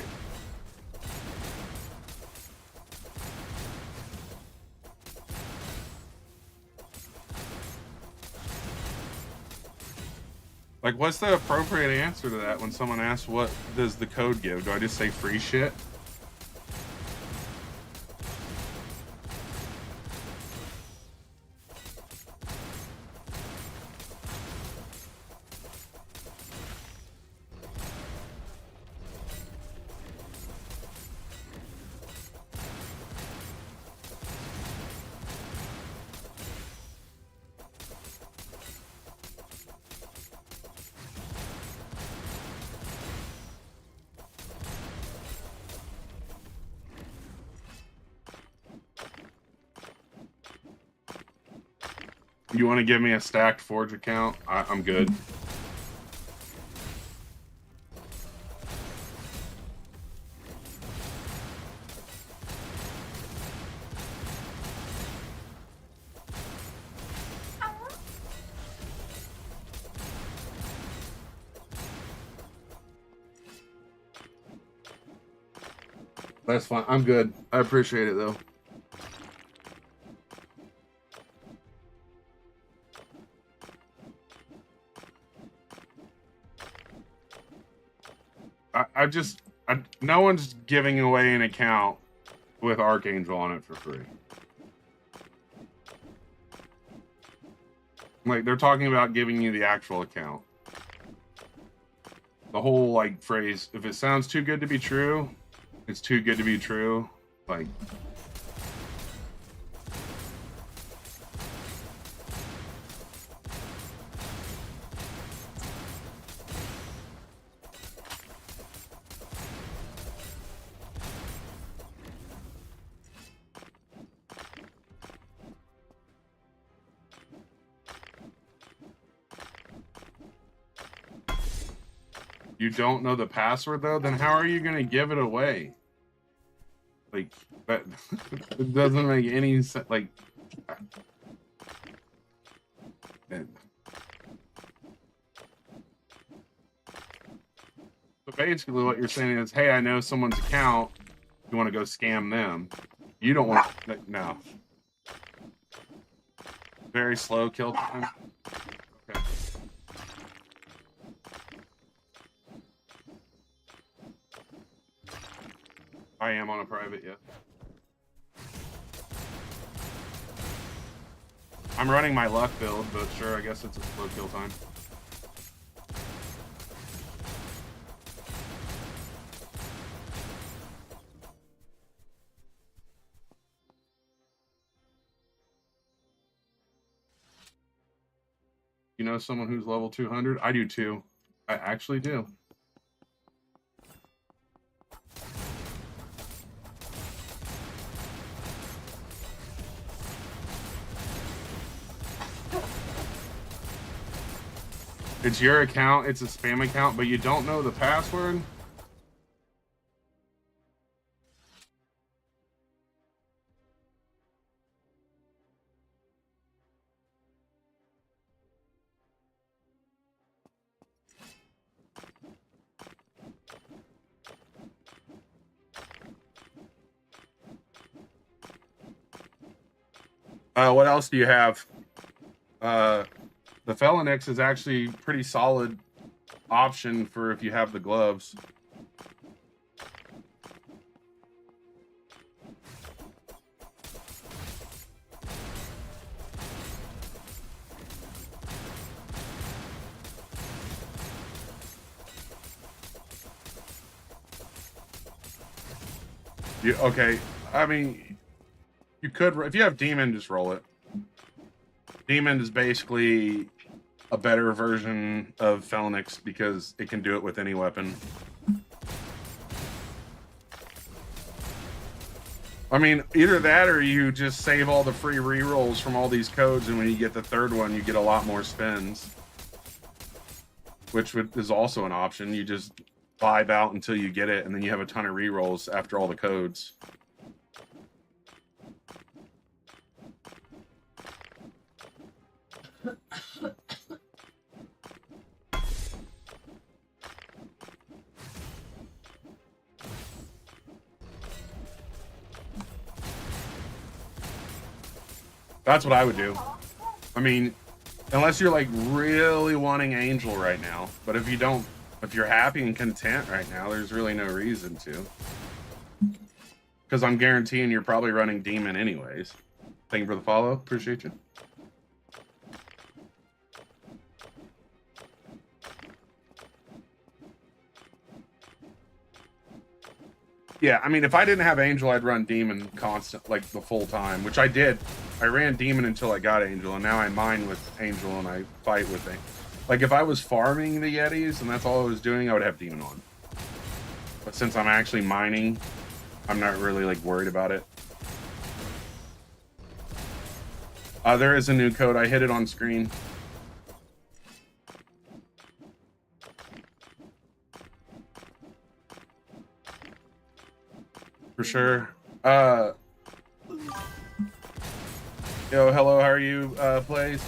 Like, what's the appropriate answer to that when someone asks what does the code give? Do I just say free shit? You want to give me a stacked Forge account? I'm good. That's fine. I'm good. I appreciate it, though. No one's giving away an account with Archangel on it for free. Like, they're talking about giving you the actual account. The whole, like, phrase, if it sounds too good to be true, it's too good to be true. Like, you don't know the password, though? Then how are you going to give it away? Like, that it doesn't make any sense. Like, So basically what you're saying is, hey, I know someone's account. You want to go scam them. You don't want to, no. Very slow kill time. Okay. I am on a private, yeah. I'm running my luck build, but sure, I guess it's a slow kill time. You know someone who's level 200? I do too. I actually do. It's your account, it's a spam account, but you don't know the password? What else do you have? The Felonix is actually pretty solid option for if you have the gloves. Okay, I mean, you could, if you have Demon, just roll it. Demon is basically a better version of Felonix because it can do it with any weapon. I mean, either that or you just save all the free rerolls from all these codes, and when you get the third one, you get a lot more spins. Which is also an option. You just vibe out until you get it, and then you have a ton of rerolls after all the codes. That's what I would do. I mean, unless you're like really wanting Angel right now. But if you don't, if you're happy and content right now, there's really no reason to. Because I'm guaranteeing you're probably running Demon anyways. Thank you for the follow. Appreciate you. Yeah, I mean, if I didn't have Angel, I'd run Demon constant, like the full time, which I did. I ran Demon until I got Angel, and now I mine with Angel and I fight with it. Like, if I was farming the Yetis and that's all I was doing, I would have Demon on. But since I'm actually mining, I'm not really, like, worried about it. There is a new code. I hit it on screen. For sure. Yo, hello, how are you, Plays?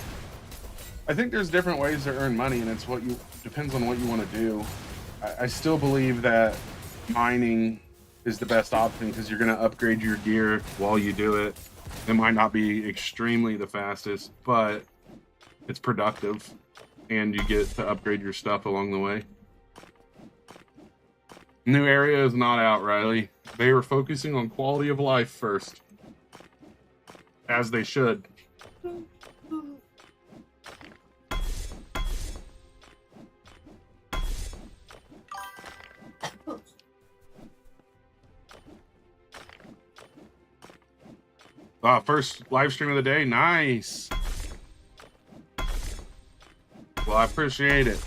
I think there's different ways to earn money, and it's what you, depends on what you want to do. I still believe that mining is the best option because you're going to upgrade your gear while you do it. It might not be extremely the fastest, but it's productive, and you get to upgrade your stuff along the way. New area is not out, Riley. They were focusing on quality of life first. As they should. First live stream of the day. Nice. Well, I appreciate it.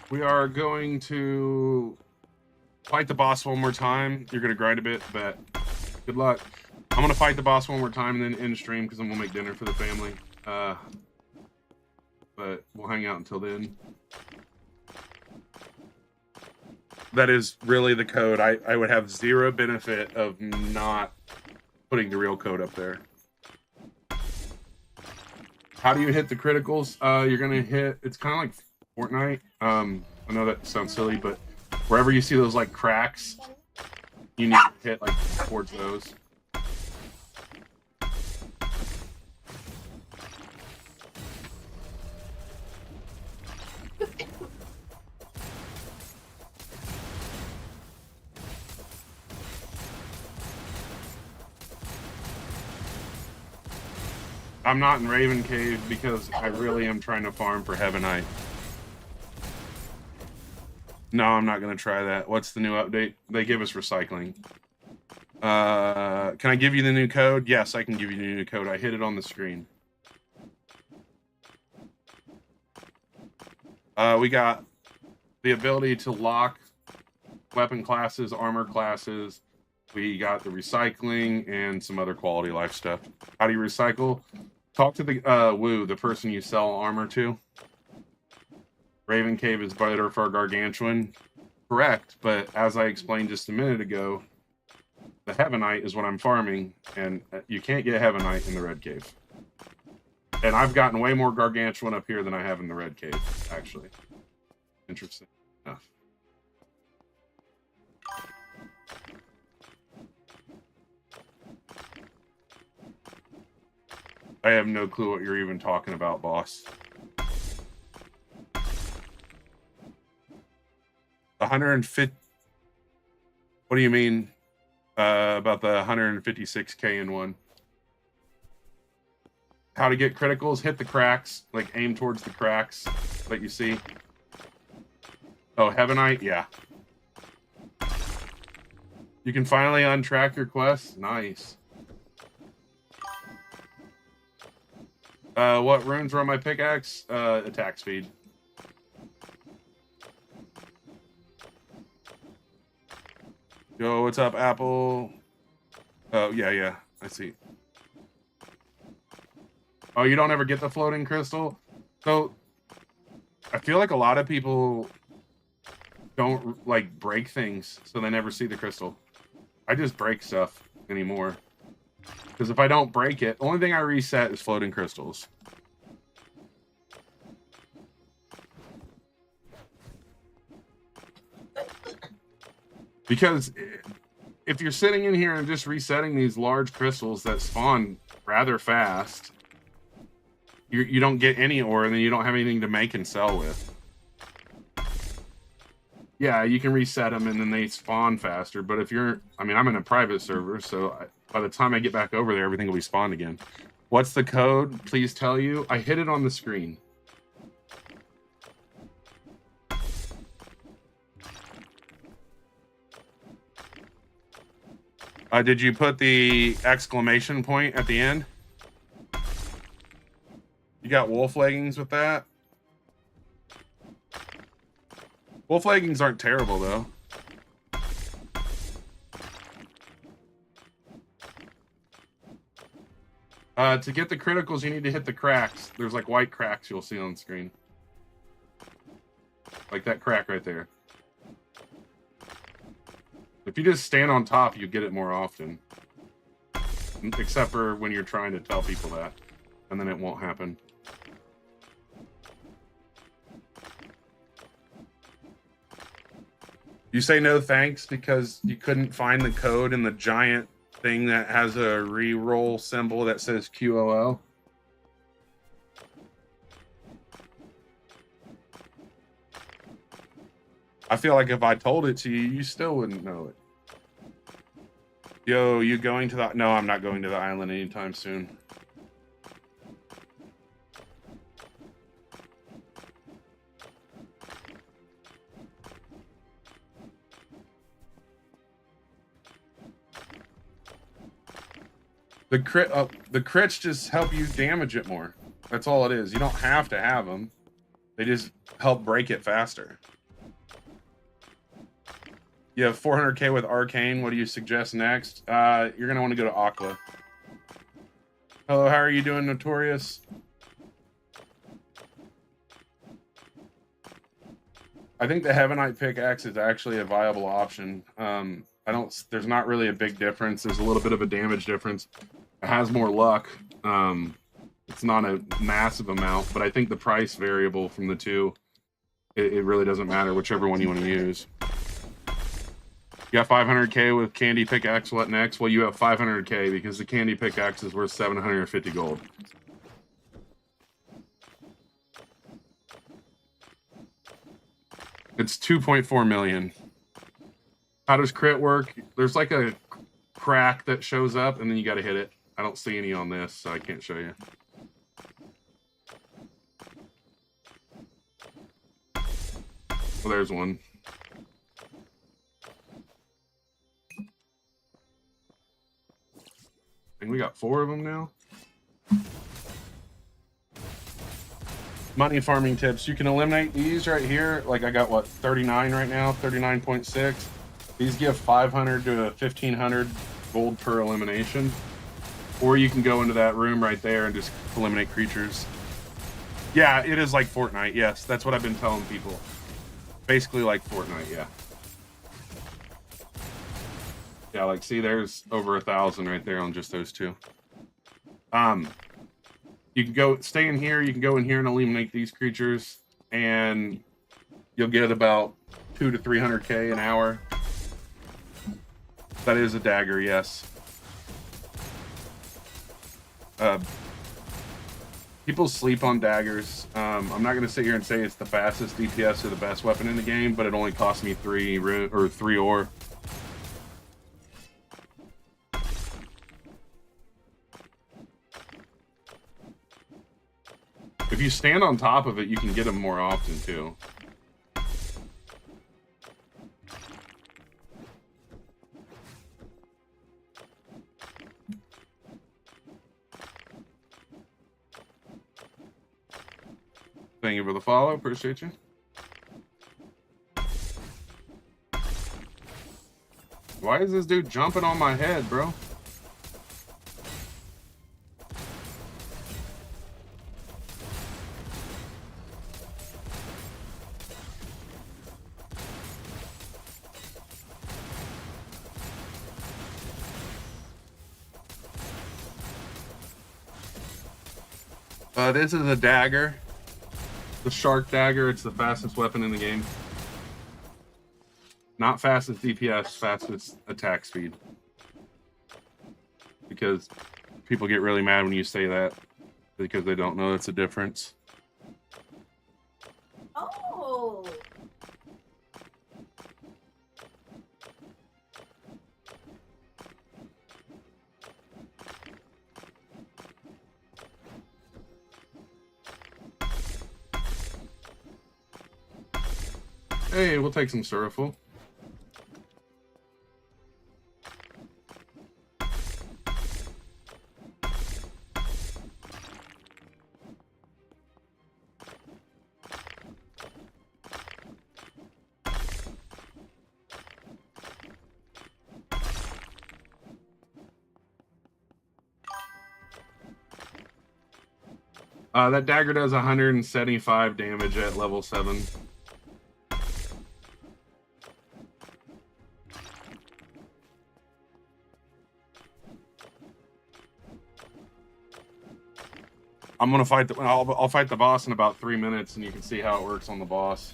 We are going to fight the boss one more time. You're going to grind a bit, but good luck. I'm going to fight the boss one more time and then end stream because then we'll make dinner for the family. But we'll hang out until then. That is really the code. I would have zero benefit of not putting the real code up there. How do you hit the criticals? You're gonna hit. It's kind of like Fortnite. I know that sounds silly, but wherever you see those like cracks, you need to hit like towards those. I'm not in Raven Cave because I really am trying to farm for Heavenite. No, I'm not going to try that. What's the new update? They give us recycling. Can I give you the new code? Yes, I can give you the new code. I hit it on the screen. We got the ability to lock weapon classes, armor classes. We got the recycling and some other quality life stuff. How do you recycle? Talk to the Woo, the person you sell armor to. Raven Cave is better for Gargantuan. Correct, but as I explained just a minute ago, the Heavenite is what I'm farming, and you can't get Heavenite in the Red Cave. And I've gotten way more Gargantuan up here than I have in the Red Cave, actually. Interesting enough. I have no clue what you're even talking about, boss. 150. What do you mean about the 156k in one? How to get criticals? Hit the cracks, like aim towards the cracks that you see. Oh, Heavenite? Yeah. You can finally untrack your quest. Nice. What runes are on my pickaxe? Attack speed. Yo, what's up, Apple? Oh, yeah, I see. Oh, you don't ever get the floating crystal? So, I feel like a lot of people don't, like, break things, so they never see the crystal. I just break stuff anymore. Because if I don't break it, the only thing I reset is floating crystals. Because if you're sitting in here and just resetting these large crystals that spawn rather fast, you don't get any ore, and then you don't have anything to make and sell with. Yeah, you can reset them, and then they spawn faster. But if you're... I mean, I'm in a private server, so by the time I get back over there, everything will be spawned again. What's the code? Please tell you. I hit it on the screen. Did you put the exclamation point at the end? You got wolf leggings with that? Wolf leggings aren't terrible, though. To get the criticals, you need to hit the cracks. There's like white cracks you'll see on the screen. Like that crack right there. If you just stand on top, you get it more often. Except for when you're trying to tell people that. And then it won't happen. You say no thanks because you couldn't find the code in the giant thing that has a re-roll symbol that says QOO? I feel like if I told it to you, you still wouldn't know it. Yo, you going to the... No, I'm not going to the island anytime soon. The crits just help you damage it more. That's all it is. You don't have to have them. They just help break it faster. You have 400k with Arcane. What do you suggest next? You're going to want to go to Aqua. Hello, how are you doing, Notorious? I think the Heavenite pickaxe is actually a viable option. There's not really a big difference. There's a little bit of a damage difference. It has more luck. It's not a massive amount, but I think the price variable from the two, it really doesn't matter, whichever one you want to use. You got 500K with Candy Pickaxe, what next? Well, you have 500K because the Candy Pickaxe is worth 750 gold. It's 2.4 million. How does crit work? There's like a crack that shows up, and then you got to hit it. I don't see any on this, so I can't show you. Well, there's one. And we got 4 of them now. Money farming tips. You can eliminate these right here. Like I got, what, 39 right now, 39.6. These give 500 to 1,500 gold per elimination. Or you can go into that room right there and just eliminate creatures. Yeah, it is like Fortnite. Yes, that's what I've been telling people. Basically like Fortnite, yeah. Yeah, like, see, there's over 1,000 right there on just those two. You can go stay in here. You can go in here and eliminate these creatures, and you'll get about 200 to 300K an hour. That is a dagger, yes. People sleep on daggers. I'm not going to sit here and say it's the fastest DPS or the best weapon in the game, but it only cost me 3 ore. If you stand on top of it, you can get them more often, too. Thank you for the follow. Appreciate you. Why is this dude jumping on my head, bro? This is a dagger. The shark dagger. It's the fastest weapon in the game. Not fastest DPS, fastest attack speed. Because people get really mad when you say that. Because they don't know it's a difference. Oh. Hey, we'll take some Suraful. That dagger does 175 damage at level 7. I'm gonna fight the. I'll fight the boss in about 3 minutes, and you can see how it works on the boss.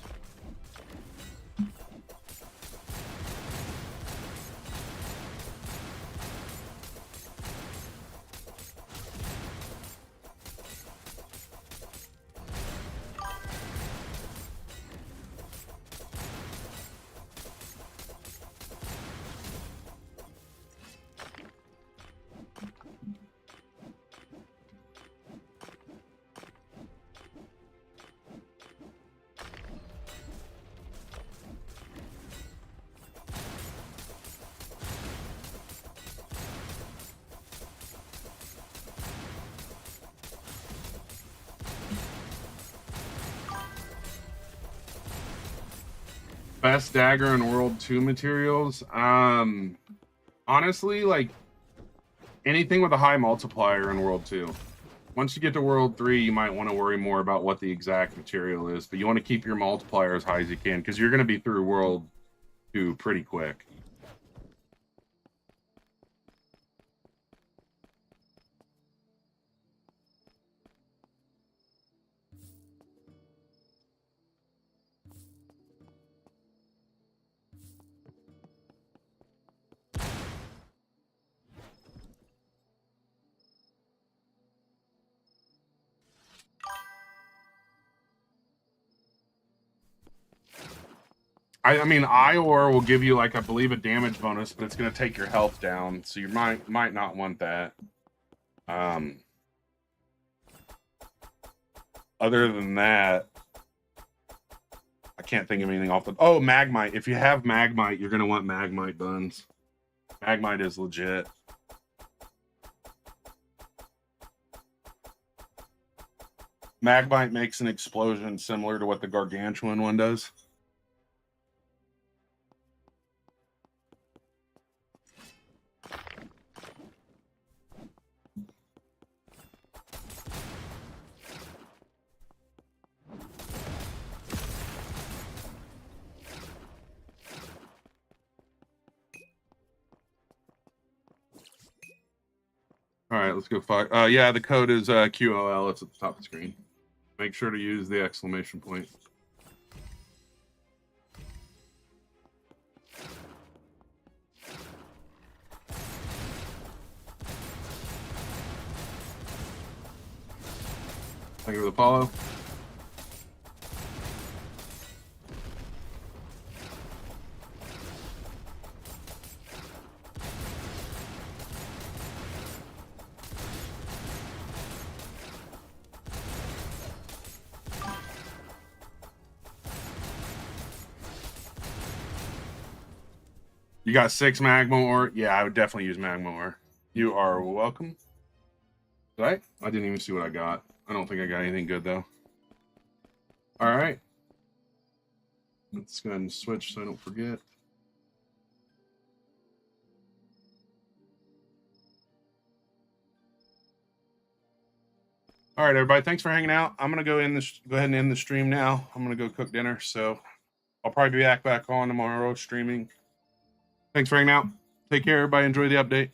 Best dagger in World 2 materials? Honestly, like, anything with a high multiplier in World 2. Once you get to World 3, you might want to worry more about what the exact material is, but you want to keep your multiplier as high as you can, because you're going to be through World 2 pretty quick. I mean, Ior will give you like, I believe, a damage bonus, but it's going to take your health down, so you might not want that. Other than that, I can't think of anything off the... Oh, Magmite. If you have Magmite, you're going to want Magmite buns. Magmite is legit. Magmite makes an explosion similar to what the Gargantuan one does. All right, let's go fight. Yeah, the code is QOL. It's at the top of the screen. Make sure to use the exclamation point. Thank you for the follow. You got 6 magma ore? Yeah, I would definitely use magma ore. You are welcome. Did I didn't even see what I got. I don't think I got anything good, though. All right. Let's go ahead and switch so I don't forget. All right, everybody. Thanks for hanging out. I'm gonna go ahead and end the stream now. I'm gonna go cook dinner, so I'll probably be back on tomorrow streaming. Thanks for hanging out. Take care, everybody. Enjoy the update.